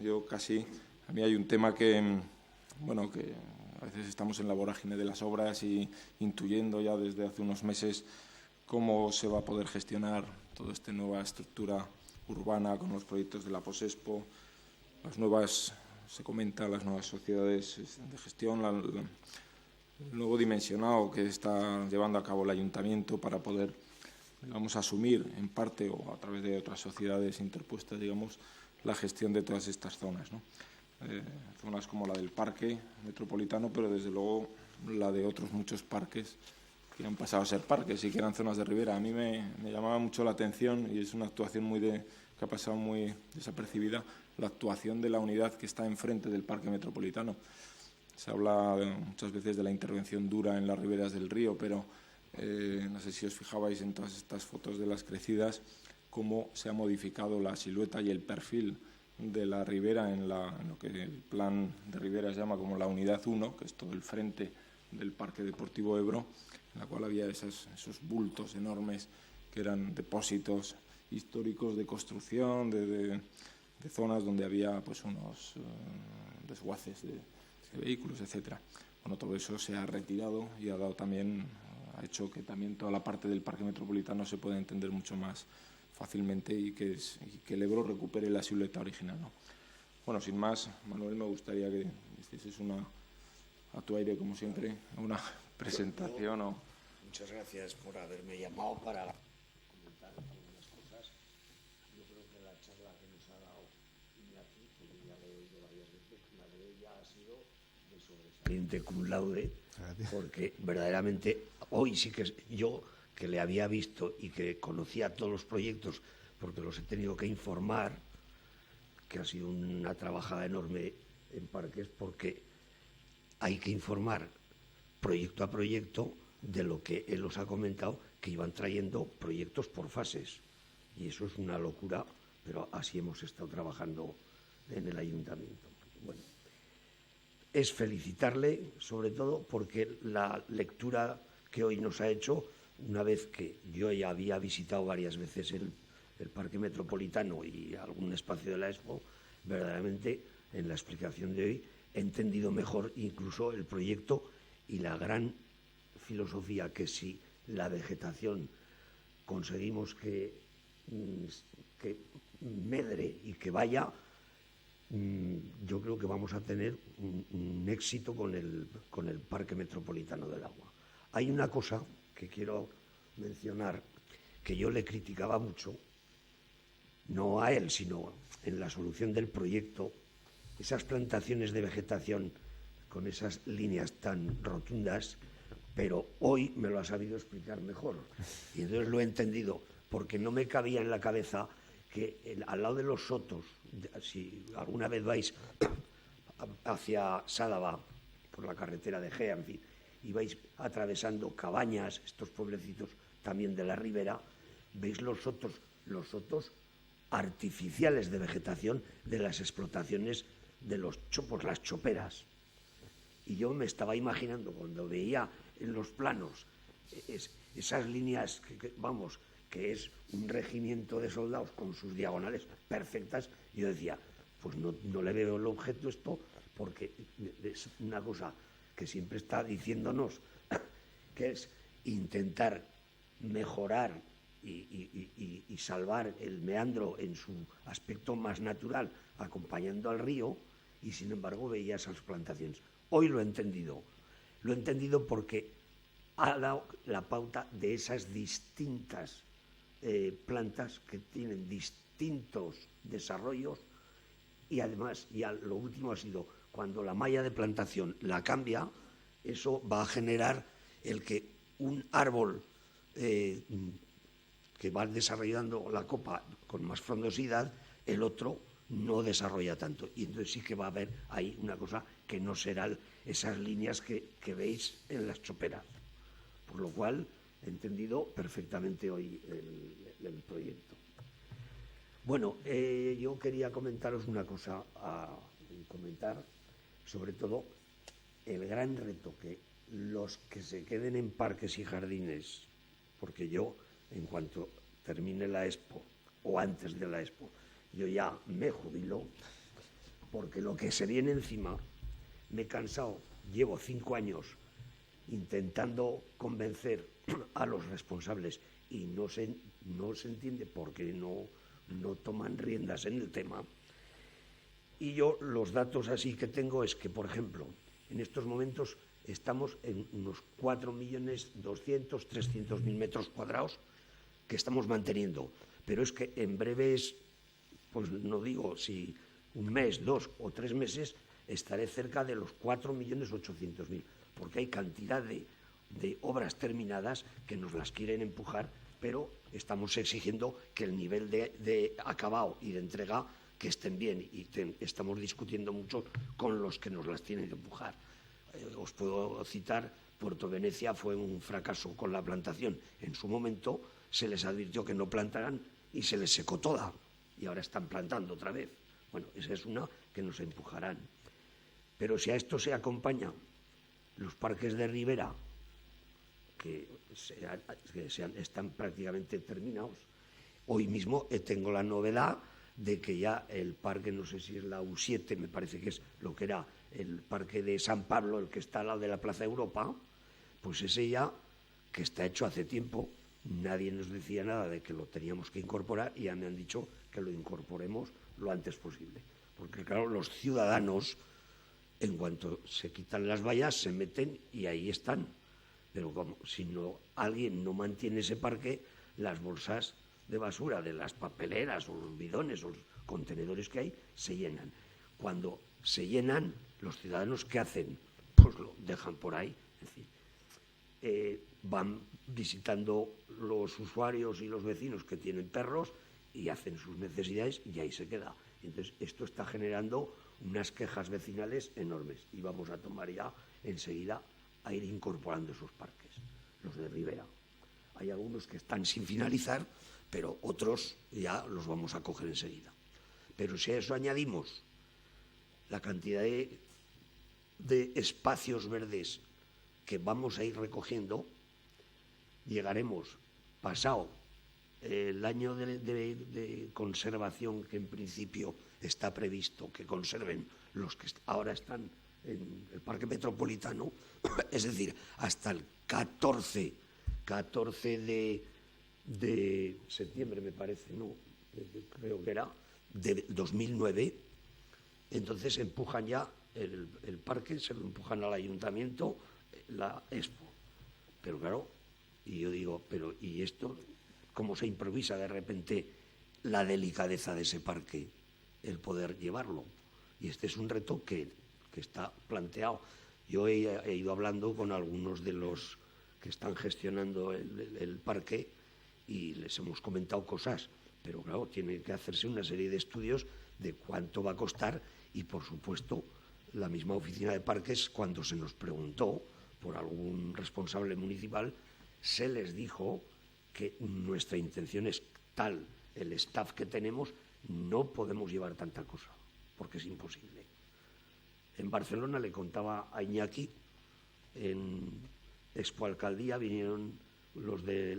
a mí hay un tema que a veces estamos en la vorágine de las obras y intuyendo ya desde hace unos meses cómo se va a poder gestionar toda esta nueva estructura urbana con los proyectos de la Posexpo, se comenta las nuevas sociedades de gestión, el nuevo dimensionado que está llevando a cabo el Ayuntamiento para poder, digamos, asumir en parte o a través de otras sociedades interpuestas, digamos, la gestión de todas estas zonas, ¿no? Zonas como la del Parque Metropolitano, pero desde luego la de otros muchos parques que han pasado a ser parques y que eran zonas de ribera. A mí me llamaba mucho la atención, y es una actuación que ha pasado muy desapercibida, la actuación de la unidad que está enfrente del Parque Metropolitano. Se habla muchas veces de la intervención dura en las riberas del río, pero no sé si os fijabais en todas estas fotos de las crecidas, cómo se ha modificado la silueta y el perfil de la ribera en lo que el plan de riberas llama como la unidad 1, que es todo el frente del Parque Deportivo Ebro, en la cual había esos bultos enormes que eran depósitos históricos de construcción, de zonas donde había pues unos desguaces de vehículos, etcétera. Bueno, todo eso se ha retirado y ha hecho que también toda la parte del Parque Metropolitano se pueda entender mucho más fácilmente y que el Ebro recupere la silueta original, ¿no? Bueno, sin más, Manuel, me gustaría que hicieses a tu aire, como siempre, una presentación. Muchas gracias por haberme llamado para comentar algunas cosas. Yo creo que la charla que nos ha dado Iñaki, que yo ya lo he oído varias veces, la de ella ha sido de sobresaliente cum laude, porque verdaderamente hoy sí que yo, que le había visto y que conocía todos los proyectos, porque los he tenido que informar, que ha sido una trabajada enorme en parques, porque hay que informar proyecto a proyecto de lo que él os ha comentado, que iban trayendo proyectos por fases. Y eso es una locura, pero así hemos estado trabajando en el Ayuntamiento. Bueno, es felicitarle, sobre todo, porque la lectura que hoy nos ha hecho, una vez que yo ya había visitado varias veces el Parque Metropolitano y algún espacio de la Expo, verdaderamente en la explicación de hoy he entendido mejor incluso el proyecto y la gran filosofía, que si la vegetación conseguimos que medre y que vaya, yo creo que vamos a tener un éxito con el Parque Metropolitano del Agua. Hay una cosa que quiero mencionar, que yo le criticaba mucho, no a él, sino en la solución del proyecto, esas plantaciones de vegetación con esas líneas tan rotundas, pero hoy me lo ha sabido explicar mejor. Y entonces lo he entendido, porque no me cabía en la cabeza que al lado de los sotos, si alguna vez vais hacia Sálava, por la carretera de Gea, en fin, y vais atravesando Cabañas, estos pueblecitos también de la ribera, veis los sotos artificiales de vegetación de las explotaciones de los chopos, las choperas. Y yo me estaba imaginando, cuando veía en los planos esas líneas, que es un regimiento de soldados con sus diagonales perfectas, yo decía, pues no le veo el objeto esto, porque es una cosa que siempre está diciéndonos, que es intentar mejorar y salvar el meandro en su aspecto más natural, acompañando al río, y sin embargo veía esas plantaciones. Hoy lo he entendido porque ha dado la pauta de esas distintas plantas que tienen distintos desarrollos, y además, ya lo último ha sido, cuando la malla de plantación la cambia, eso va a generar el que un árbol que va desarrollando la copa con más frondosidad, el otro no desarrolla tanto. Y entonces sí que va a haber ahí una cosa que no serán esas líneas que veis en las choperas. Por lo cual he entendido perfectamente hoy el proyecto. Bueno, yo quería comentaros una cosa, comentar sobre todo el gran reto que los que se queden en parques y jardines, porque yo, en cuanto termine la Expo, o antes de la Expo, yo ya me jubilo, porque lo que se viene encima, me he cansado, llevo 5 años intentando convencer a los responsables y no se entiende por qué no toman riendas en el tema. Y yo los datos así que tengo es que, por ejemplo, en estos momentos estamos en unos 4.200.000, 300.000 metros cuadrados que estamos manteniendo, pero es que en breves, pues no digo si un mes, 2 o 3 meses, estaré cerca de los 4.800.000, porque hay cantidad de obras terminadas que nos las quieren empujar, pero estamos exigiendo que el nivel de acabado y de entrega que estén bien, y estamos discutiendo mucho con los que nos las tienen que empujar. Os puedo citar, Puerto Venecia fue un fracaso con la plantación. En su momento se les advirtió que no plantaran y se les secó toda, y ahora están plantando otra vez. Bueno, esa es una que nos empujarán. Pero si a esto se acompañan los parques de ribera, que están prácticamente terminados, hoy mismo tengo la novedad de que ya el parque, no sé si es la U7, me parece que es lo que era el parque de San Pablo, el que está al lado de la Plaza Europa, pues ese ya, que está hecho hace tiempo, nadie nos decía nada de que lo teníamos que incorporar, y ya me han dicho que lo incorporemos lo antes posible. Porque claro, los ciudadanos, en cuanto se quitan las vallas, se meten y ahí están. Pero como si alguien no mantiene ese parque, las bolsas de basura de las papeleras o los bidones o los contenedores que hay se llenan. Cuando se llenan, los ciudadanos, ¿qué hacen? Pues lo dejan por ahí. Es decir, van visitando los usuarios y los vecinos que tienen perros y hacen sus necesidades y ahí se queda. Entonces, esto está generando unas quejas vecinales enormes, y vamos a tomar ya enseguida a ir incorporando esos parques, los de ribera. Hay algunos que están sin finalizar, pero otros ya los vamos a coger enseguida. Pero si a eso añadimos la cantidad de espacios verdes que vamos a ir recogiendo, llegaremos, pasado el año de conservación que en principio está previsto que conserven los que ahora están en el Parque Metropolitano, es decir, hasta el 14 de septiembre, me parece, no, creo que era, de 2009, entonces empujan ya el parque, se lo empujan al ayuntamiento, la Expo. Pero claro, y yo digo, ¿y esto cómo se improvisa de repente la delicadeza de ese parque, el poder llevarlo. Y este es un reto que está planteado. Yo he ido hablando con algunos de los que están gestionando el parque y les hemos comentado cosas, pero claro, tiene que hacerse una serie de estudios de cuánto va a costar y, por supuesto, la misma oficina de parques, cuando se nos preguntó por algún responsable municipal, se les dijo que nuestra intención es tal, el staff que tenemos, no podemos llevar tanta cosa, porque es imposible. En Barcelona, le contaba a Iñaki, en Expo Alcaldía vinieron los de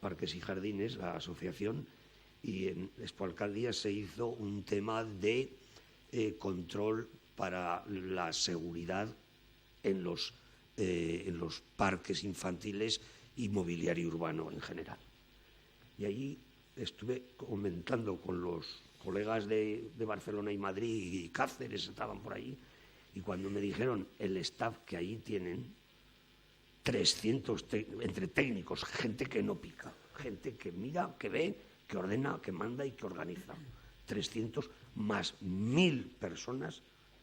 Parques y Jardines, la asociación, y en Expo Alcaldía se hizo un tema de control para la seguridad en los parques infantiles y mobiliario urbano en general. Y allí estuve comentando con los colegas de Barcelona y Madrid, y Cáceres estaban por ahí, y cuando me dijeron el staff que allí tienen, 300 entre técnicos, gente que no pica, gente que mira, que ve, que ordena, que manda y que organiza. 300 más 1.000 personas,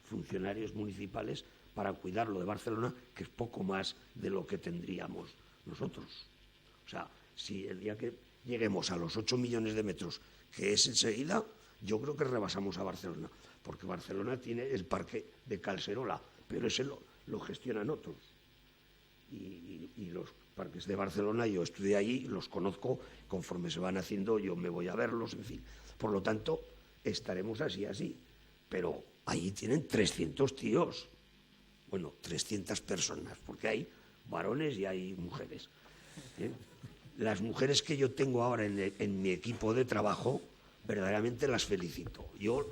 funcionarios municipales, para cuidarlo de Barcelona, que es poco más de lo que tendríamos nosotros. O sea, si el día que lleguemos a los 8 millones de metros, que es enseguida, yo creo que rebasamos a Barcelona, porque Barcelona tiene el parque de Calserola, pero ese lo gestionan otros. Y los parques de Barcelona, yo estudié allí, los conozco, conforme se van haciendo yo me voy a verlos, en fin. Por lo tanto, estaremos así, pero allí tienen 300 tíos, bueno, 300 personas, porque hay varones y hay mujeres. Las mujeres que yo tengo ahora en mi equipo de trabajo, verdaderamente las felicito. Yo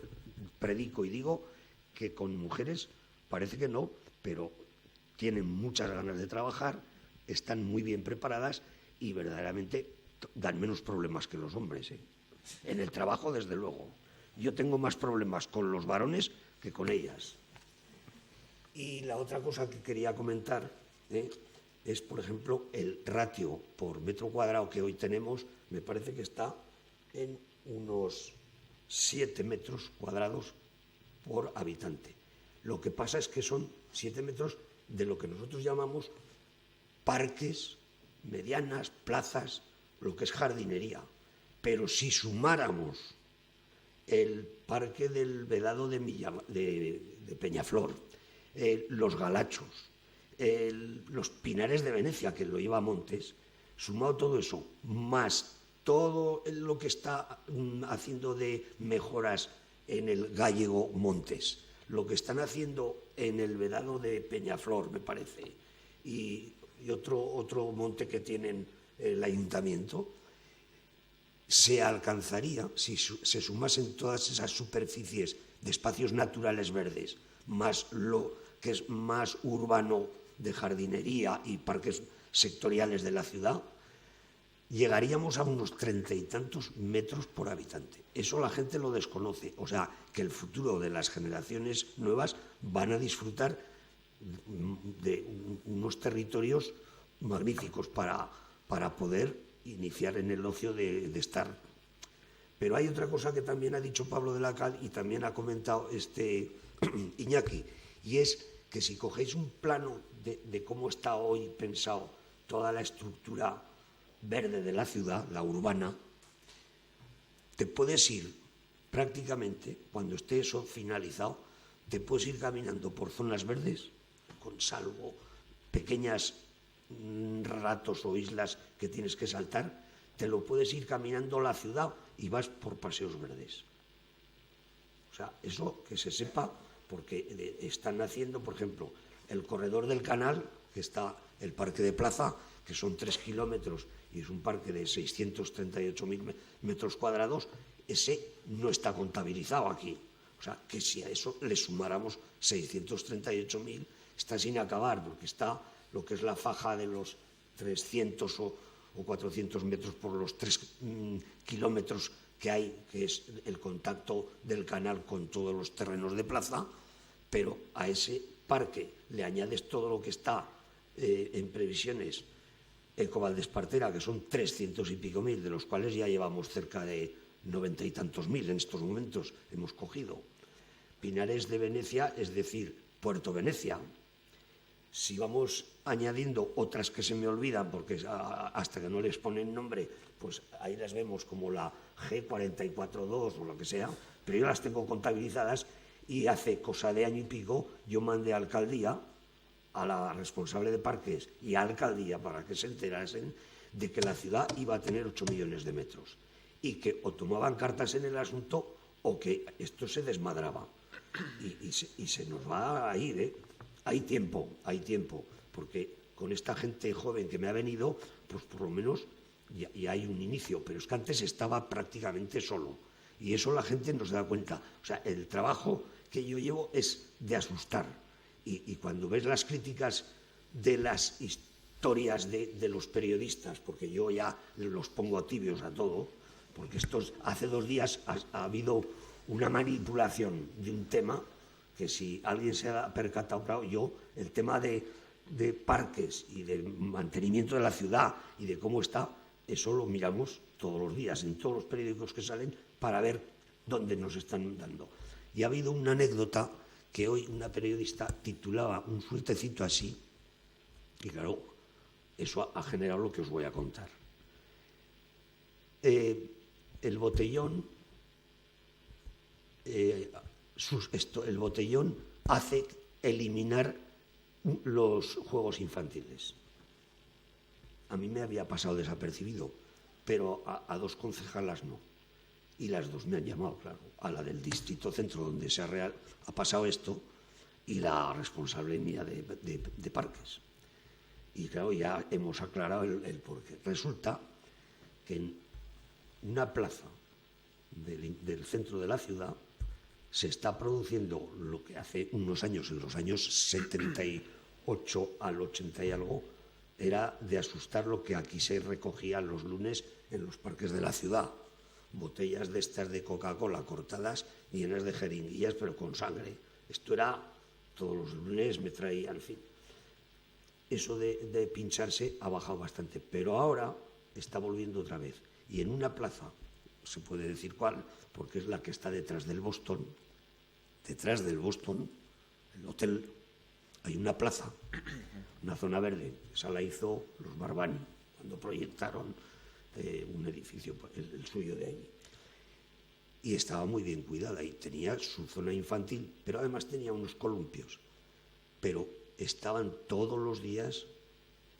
predico y digo que con mujeres parece que no, pero tienen muchas ganas de trabajar, están muy bien preparadas y verdaderamente dan menos problemas que los hombres. En el trabajo, desde luego. Yo tengo más problemas con los varones que con ellas. Y la otra cosa que quería comentar es, por ejemplo, el ratio por metro cuadrado que hoy tenemos, me parece que está en unos 7 metros cuadrados por habitante. Lo que pasa es que son 7 metros de lo que nosotros llamamos parques, medianas, plazas, lo que es jardinería. Pero si sumáramos el parque del Vedado de Peñaflor, los Galachos, los Pinares de Venecia, que lo lleva a Montes, sumado todo eso, más todo lo que está haciendo de mejoras en el Gallego Montes, lo que están haciendo en el Vedado de Peñaflor, me parece, y otro monte que tienen el ayuntamiento, se alcanzaría, si se sumasen todas esas superficies de espacios naturales verdes, más lo que es más urbano de jardinería y parques sectoriales de la ciudad, llegaríamos a unos 30 y tantos metros por habitante. Eso la gente lo desconoce. O sea, que el futuro de las generaciones nuevas van a disfrutar de unos territorios magníficos para poder iniciar en el ocio de estar. Pero hay otra cosa que también ha dicho Pablo de la Cal y también ha comentado Iñaki, y es que si cogéis un plano de cómo está hoy pensado toda la estructura verde de la ciudad, la urbana, te puedes ir prácticamente, cuando esté eso finalizado, te puedes ir caminando por zonas verdes, con salvo pequeñas ratos o islas que tienes que saltar, te lo puedes ir caminando la ciudad y vas por paseos verdes. O sea, eso que se sepa, porque están haciendo, por ejemplo, el corredor del canal, que está el parque de Plaza, que son 3 kilómetros y es un parque de 638.000 metros cuadrados, ese no está contabilizado aquí. O sea, que si a eso le sumáramos 638.000, está sin acabar, porque está lo que es la faja de los 300 o 400 metros por los 3 kilómetros que hay, que es el contacto del canal con todos los terrenos de Plaza, pero a ese parque le añades todo lo que está en previsiones Ecovaldespartera, que son 300 y pico mil, de los cuales ya llevamos cerca de 90 y tantos mil en estos momentos, hemos cogido. Pinares de Venecia, es decir, Puerto Venecia. Si vamos añadiendo otras que se me olvidan, porque hasta que no les ponen nombre, pues ahí las vemos como la G442 o lo que sea, pero yo las tengo contabilizadas y hace cosa de año y pico yo mandé a alcaldía, a la responsable de parques y a alcaldía para que se enterasen de que la ciudad iba a tener 8 millones de metros y que o tomaban cartas en el asunto o que esto se desmadraba y se nos va a ir, ¿eh? Hay tiempo, porque con esta gente joven que me ha venido, pues por lo menos ya hay un inicio, pero es que antes estaba prácticamente solo y eso la gente no se da cuenta. O sea, el trabajo que yo llevo es de asustar. Y cuando ves las críticas de las historias de los periodistas, porque yo ya los pongo tibios a todo, porque hace 2 días ha habido una manipulación de un tema que si alguien se ha percatado, claro, yo el tema de parques y del mantenimiento de la ciudad y de cómo está, eso lo miramos todos los días en todos los periódicos que salen para ver dónde nos están dando. Y ha habido una anécdota que hoy una periodista titulaba un suertecito así, y claro, eso ha generado lo que os voy a contar. El botellón, el botellón hace eliminar los juegos infantiles. A mí me había pasado desapercibido, pero a 2 concejalas no. Y las 2 me han llamado, claro, a la del distrito centro donde ha pasado esto y la responsable mía de parques. Y claro, ya hemos aclarado el porqué. Resulta que en una plaza del centro de la ciudad se está produciendo lo que hace unos años, en los años 78 al 80 y algo, era de asustar lo que aquí se recogía los lunes en los parques de la ciudad. Botellas de estas de Coca-Cola cortadas, llenas de jeringuillas, pero con sangre. Esto era, todos los lunes me traían, en fin. Eso de pincharse ha bajado bastante, pero ahora está volviendo otra vez. Y en una plaza, se puede decir cuál, porque es la que está detrás del Boston, el hotel, hay una plaza, una zona verde, esa la hizo los Barbani, cuando proyectaron un edificio, el suyo de allí. Y estaba muy bien cuidada y tenía su zona infantil, pero además tenía unos columpios. Pero estaban todos los días,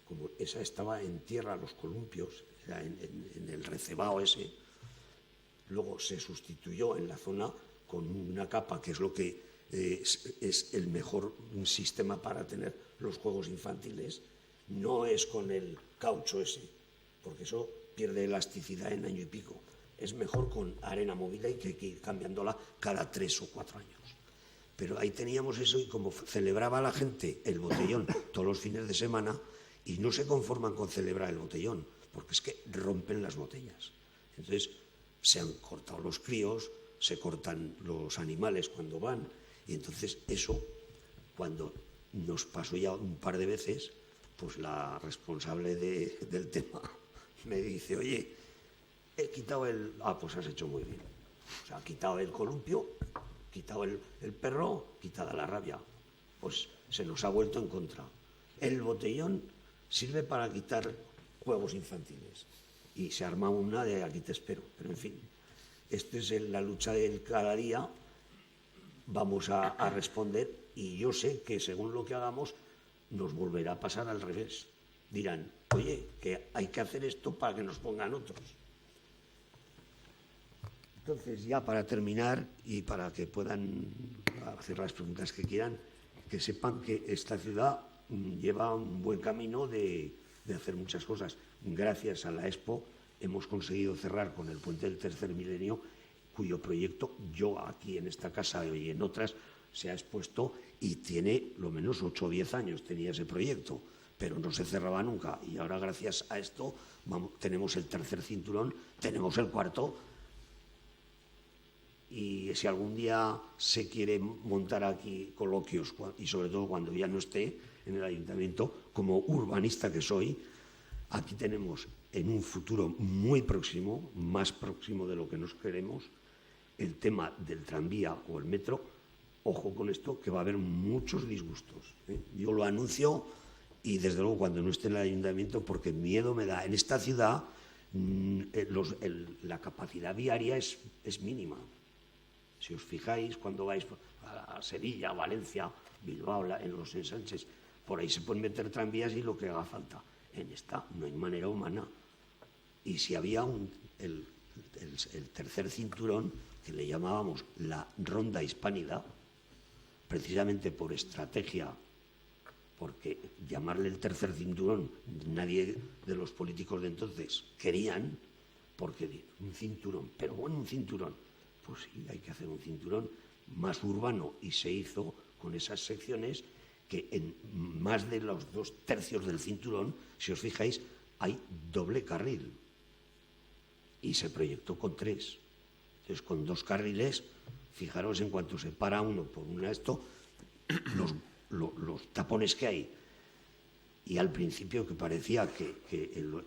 como esa estaba en tierra, los columpios, era en el recebao ese. Luego se sustituyó en la zona con una capa, que es lo que es el mejor sistema para tener los juegos infantiles. No es con el caucho ese, porque eso pierde elasticidad en año y pico. Es mejor con arena movida y que hay que ir cambiándola cada 3 o 4 años. Pero ahí teníamos eso y como celebraba la gente el botellón todos los fines de semana y no se conforman con celebrar el botellón, porque es que rompen las botellas. Entonces se han cortado los críos, se cortan los animales cuando van y entonces eso, cuando nos pasó ya un par de veces, pues la responsable del tema me dice, oye, he quitado pues has hecho muy bien. O sea, ha quitado el columpio, quitado el perro, quitada la rabia. Pues se nos ha vuelto en contra. El botellón sirve para quitar juegos infantiles. Y se arma una de aquí te espero. Pero en fin, esta es la lucha del cada día. Vamos a responder y yo sé que según lo que hagamos nos volverá a pasar al revés. Dirán, oye, que hay que hacer esto para que nos pongan otros. Entonces, ya para terminar y para que puedan hacer las preguntas que quieran, que sepan que esta ciudad lleva un buen camino de hacer muchas cosas. Gracias a la Expo hemos conseguido cerrar con el Puente del Tercer Milenio, cuyo proyecto yo aquí en esta casa y en otras se ha expuesto y tiene lo menos 8 o 10 años tenía ese proyecto, pero no se cerraba nunca. Y ahora gracias a esto tenemos el tercer cinturón, tenemos el cuarto. Y si algún día se quiere montar aquí coloquios, y sobre todo cuando ya no esté en el ayuntamiento, como urbanista que soy, Aquí tenemos en un futuro muy próximo, más próximo de lo que nos queremos, el tema del tranvía o el metro. Ojo con esto, que va a haber muchos disgustos, ¿eh? Yo lo anuncio y desde luego cuando no esté en el ayuntamiento, porque miedo me da. En esta ciudad la capacidad diaria es mínima. Si os fijáis, cuando vais a Sevilla, Valencia, Bilbao, en los ensanches, por ahí se pueden meter tranvías y lo que haga falta. En esta no hay manera humana. Y si había el tercer cinturón, que le llamábamos la Ronda Hispanidad, precisamente por estrategia, porque llamarle el tercer cinturón, nadie de los políticos de entonces querían, porque un cinturón, pero bueno, un cinturón, pues sí, hay que hacer un cinturón más urbano, y se hizo con esas secciones que en más de los 2/3 del cinturón, si os fijáis, hay doble carril, y se proyectó con 3. Entonces, con 2 carriles, fijaros en cuanto se para uno por una esto, los tapones que hay. Y al principio, que parecía que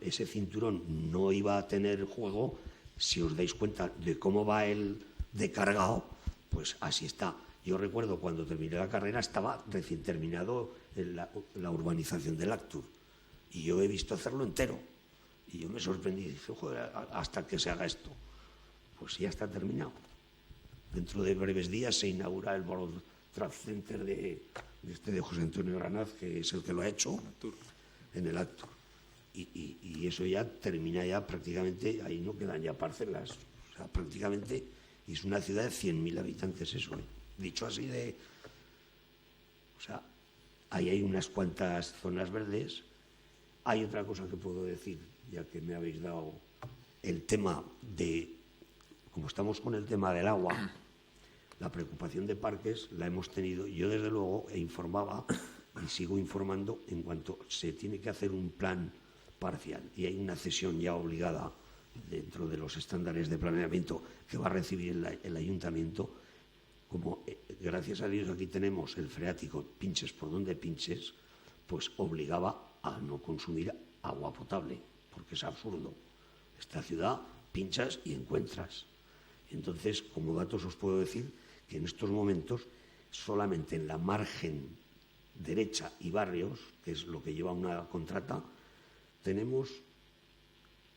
ese cinturón no iba a tener juego, si os dais cuenta de cómo va el de cargado, pues así está. Yo recuerdo cuando terminé la carrera, estaba recién terminado la urbanización del Actur, y yo he visto hacerlo entero, y yo me sorprendí y dije, joder, hasta que se haga esto. Pues ya está terminado. Dentro de breves días se inaugura el World Trade Center de José Antonio Granaz, que es el que lo ha hecho en el Actur. Y eso ya termina ya prácticamente, ahí no quedan ya parcelas. O sea, prácticamente es una ciudad de 100.000 habitantes eso, ¿eh? Dicho así de... O sea, ahí hay unas cuantas zonas verdes. Hay otra cosa que puedo decir, ya que me habéis dado el tema de... Como estamos con el tema del agua, la preocupación de parques la hemos tenido. Yo, desde luego, informaba y sigo informando en cuanto se tiene que hacer un plan parcial y hay una cesión ya obligada dentro de los estándares de planeamiento que va a recibir el ayuntamiento. Como gracias a Dios aquí tenemos el freático, pinches por donde pinches, pues obligaba a no consumir agua potable, porque es absurdo. Esta ciudad pinchas y encuentras. Entonces, como datos os puedo decir que en estos momentos solamente en la margen derecha y barrios, que es lo que lleva una contrata, tenemos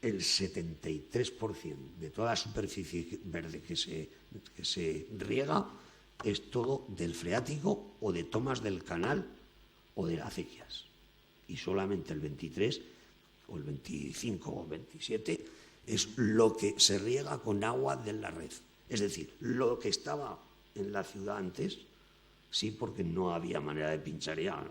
el 73% de toda la superficie verde que se riega es todo del freático o de tomas del canal o de acequias. Y solamente el 23 o el 25 o el 27 es lo que se riega con agua de la red. Es decir, lo que estaba en la ciudad antes, sí, porque no había manera de pinchar ya.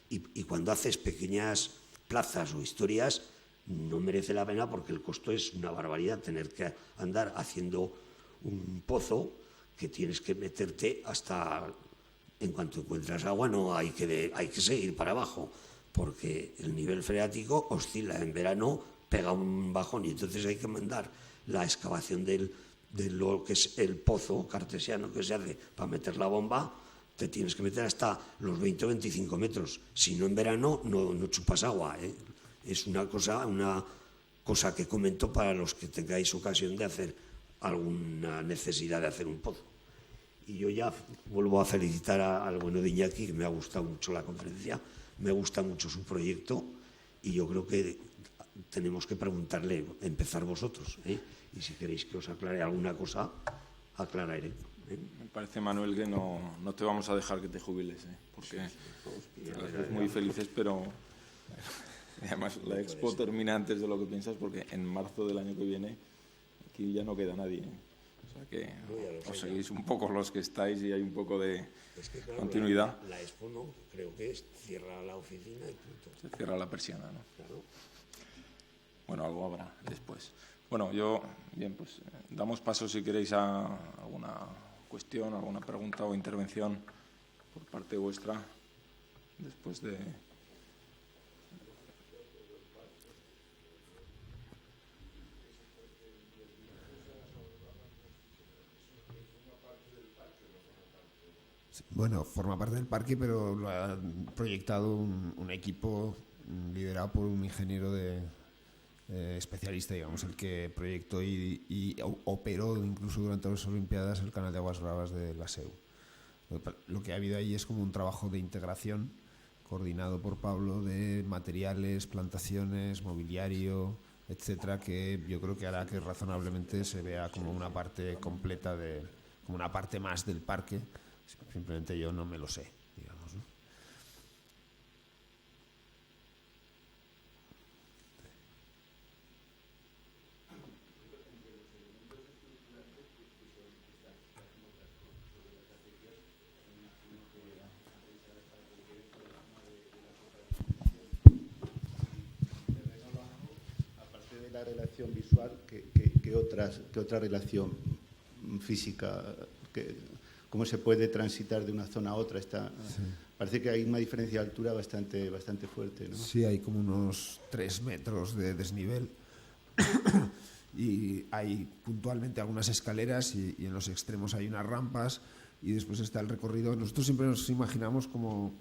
Y cuando haces pequeñas plazas o historias, no merece la pena porque el costo es una barbaridad, tener que andar haciendo un pozo que tienes que meterte hasta... En cuanto encuentras agua, no hay que seguir para abajo, porque el nivel freático oscila. En verano pega un bajón y entonces hay que mandar la excavación de lo que es el pozo cartesiano que se hace para meter la bomba. Te tienes que meter hasta los 20 o 25 metros. Si no, en verano no chupas agua, ¿eh? Es una cosa que comento para los que tengáis ocasión de hacer alguna necesidad de hacer un pozo. Y yo ya vuelvo a felicitar al bueno de Iñaki, que me ha gustado mucho la conferencia, me gusta mucho su proyecto, y yo creo que tenemos que preguntarle, empezar vosotros, ¿eh? Y si queréis que os aclare alguna cosa, aclararé. Me parece, Manuel, que no te vamos a dejar que te jubiles, ¿eh? Porque estamos muy felices, pero además la expo termina antes de lo que piensas, porque en marzo del año que viene aquí ya no queda nadie, ¿eh? O sea que os seguís un poco los que estáis y hay un poco de continuidad. La expo no, creo que cierra la oficina y punto. Se cierra la persiana, ¿no? Claro. Bueno, algo habrá después. Bueno, bien, pues damos paso, si queréis, a alguna cuestión, alguna pregunta o intervención por parte vuestra después de... Bueno, forma parte del parque, pero lo ha proyectado un equipo liderado por un ingeniero especialista, digamos, el que proyectó y operó incluso durante las Olimpiadas el canal de aguas bravas del Baseu. Lo que ha habido ahí es como un trabajo de integración coordinado por Pablo de materiales, plantaciones, mobiliario, etcétera, que yo creo que hará que razonablemente se vea como una parte completa como una parte más del parque. Simplemente yo no me lo sé, digamos, ¿no? La relación visual, ¿qué otra relación física? ¿Cómo se puede transitar de una zona a otra? Sí. Parece que hay una diferencia de altura bastante fuerte, ¿no? Sí, hay como unos 3 metros de desnivel y hay puntualmente algunas escaleras y en los extremos hay unas rampas y después está el recorrido. Nosotros siempre nos imaginamos como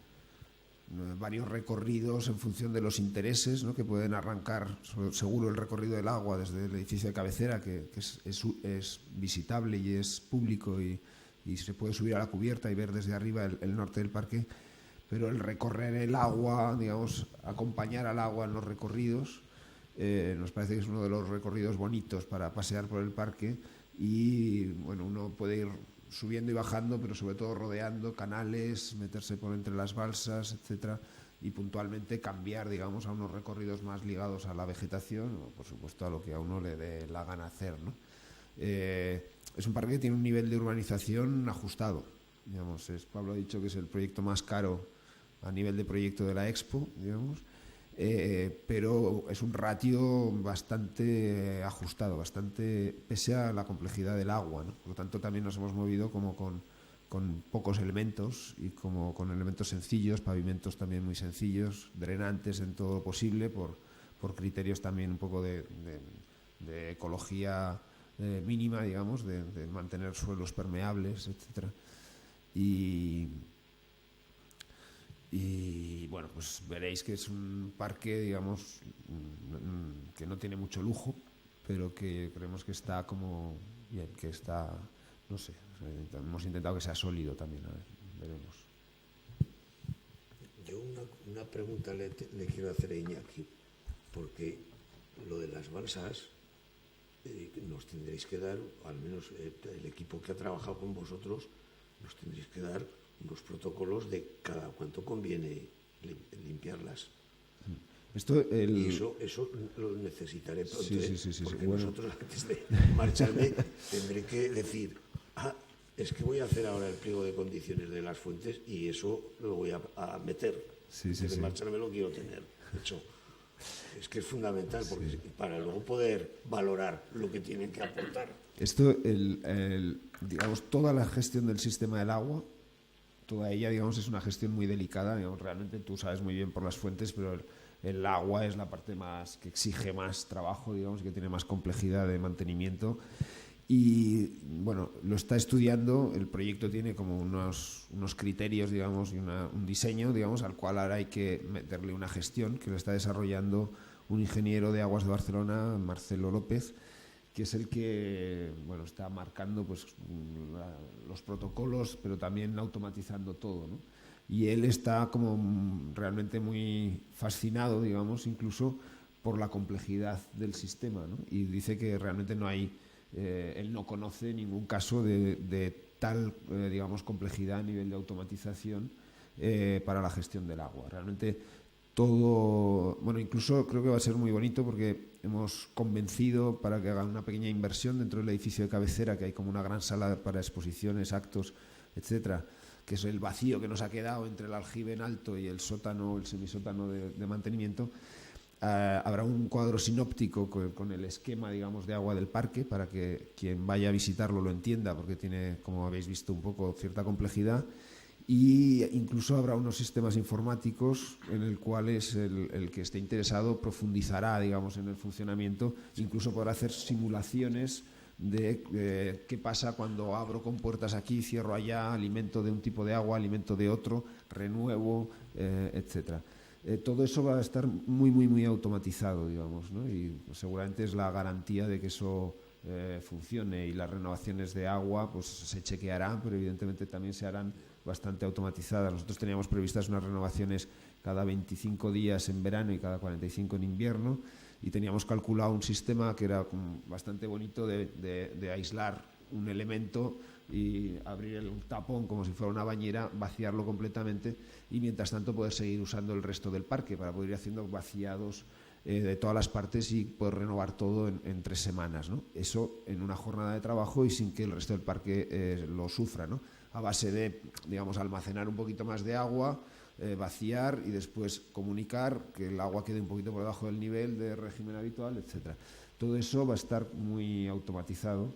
varios recorridos en función de los intereses, ¿no? Que pueden arrancar, seguro, el recorrido del agua desde el edificio de cabecera, que es visitable y es público y se puede subir a la cubierta y ver desde arriba el norte del parque, pero el recorrer el agua, digamos, acompañar al agua en los recorridos, nos parece que es uno de los recorridos bonitos para pasear por el parque y, bueno, uno puede ir subiendo y bajando, pero sobre todo rodeando canales, meterse por entre las balsas, etcétera, y puntualmente cambiar, digamos, a unos recorridos más ligados a la vegetación o, por supuesto, a lo que a uno le dé la gana hacer, ¿no? Es un parque que tiene un nivel de urbanización ajustado, digamos. Pablo ha dicho que es el proyecto más caro a nivel de proyecto de la Expo, digamos, pero es un ratio bastante ajustado, bastante pese a la complejidad del agua, ¿no? Por lo tanto, también nos hemos movido como con pocos elementos y como con elementos sencillos, pavimentos también muy sencillos, drenantes en todo lo posible por criterios también un poco de ecología mínima, digamos, de mantener suelos permeables, etcétera. Y bueno, pues veréis que es un parque, digamos, que no tiene mucho lujo, pero que creemos que está como bien, que está, no sé, hemos intentado que sea sólido también, a ver, veremos. Yo una pregunta le quiero hacer a Iñaki, porque lo de las balsas nos tendréis que dar, al menos el equipo que ha trabajado con vosotros, nos tendréis que dar unos protocolos de cada cuánto conviene limpiarlas. Y eso lo necesitaré pronto, sí, porque bueno, nosotros antes de marcharme tendré que decir, es que voy a hacer ahora el pliego de condiciones de las fuentes y eso lo voy a meter. Antes de marcharme lo quiero tener hecho. Es que es fundamental porque para luego poder valorar lo que tienen que aportar. Esto, digamos, toda la gestión del sistema del agua, toda ella, digamos, es una gestión muy delicada. Digamos, realmente tú sabes muy bien por las fuentes, pero el agua es la parte más que exige más trabajo, digamos, que tiene más complejidad de mantenimiento. Y bueno, lo está estudiando, el proyecto tiene como unos criterios, digamos, y un diseño, digamos, al cual ahora hay que meterle una gestión que lo está desarrollando un ingeniero de aguas de Barcelona, Marcelo López, que es el que, bueno, está marcando pues los protocolos, pero también automatizando todo, ¿no? Y él está como realmente muy fascinado, digamos, incluso por la complejidad del sistema, ¿no? Y dice que realmente no hay, él no conoce ningún caso de tal, digamos, complejidad a nivel de automatización para la gestión del agua. Realmente todo, bueno, incluso creo que va a ser muy bonito porque hemos convencido para que hagan una pequeña inversión dentro del edificio de cabecera, que hay como una gran sala para exposiciones, actos, etcétera, que es el vacío que nos ha quedado entre el aljibe en alto y el sótano, el semisótano de mantenimiento. Habrá un cuadro sinóptico con el esquema, digamos, de agua del parque para que quien vaya a visitarlo lo entienda, porque tiene, como habéis visto, un poco cierta complejidad. Y incluso habrá unos sistemas informáticos en el cual el que esté interesado profundizará, digamos, en el funcionamiento, incluso podrá hacer simulaciones de qué pasa cuando abro compuertas aquí, cierro allá, alimento de un tipo de agua, alimento de otro, renuevo, etcétera. todo eso va a estar muy automatizado, digamos, ¿no? Y seguramente es la garantía de que eso funcione, y las renovaciones de agua pues se chequearán, pero evidentemente también se harán bastante automatizadas. Nosotros teníamos previstas unas renovaciones cada 25 días en verano y cada 45 en invierno, y teníamos calculado un sistema que era bastante bonito de aislar un elemento y abrir el tapón como si fuera una bañera, vaciarlo completamente y mientras tanto poder seguir usando el resto del parque para poder ir haciendo vaciados de todas las partes y poder renovar todo en 3 semanas, ¿no? Eso en una jornada de trabajo y sin que el resto del parque lo sufra, ¿no? A base de, digamos, almacenar un poquito más de agua, vaciar y después comunicar que el agua quede un poquito por debajo del nivel de régimen habitual, etcétera. Todo eso va a estar muy automatizado,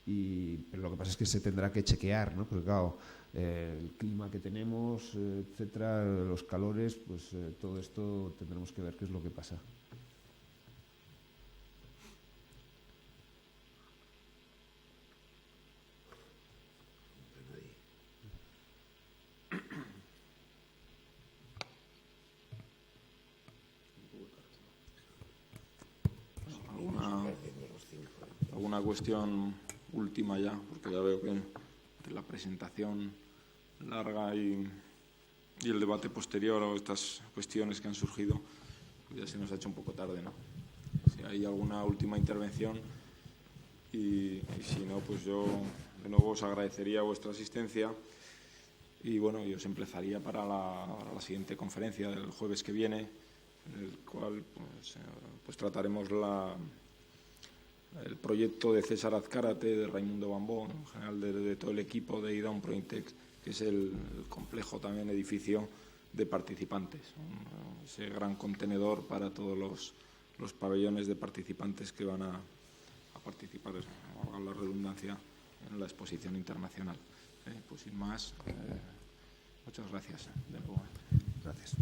pero lo que pasa es que se tendrá que chequear, ¿no? Porque claro, el clima que tenemos, etcétera, los calores, pues todo esto tendremos que ver qué es lo que pasa. ¿Alguna cuestión última ya? Porque ya veo que entre la presentación larga y el debate posterior o estas cuestiones que han surgido, pues ya se nos ha hecho un poco tarde, ¿no? Si hay alguna última intervención y si no, pues yo de nuevo os agradecería vuestra asistencia y bueno, yo os emplazaría para la siguiente conferencia del jueves que viene, en el cual pues trataremos el proyecto de César Azcárate, de Raimundo Bambó, en general de todo el equipo de IDA, un Prointex, que es el complejo también edificio de participantes, ese gran contenedor para todos los pabellones de participantes que van a participar, valga la redundancia, en la exposición internacional. Pues sin más, muchas gracias de nuevo. Gracias.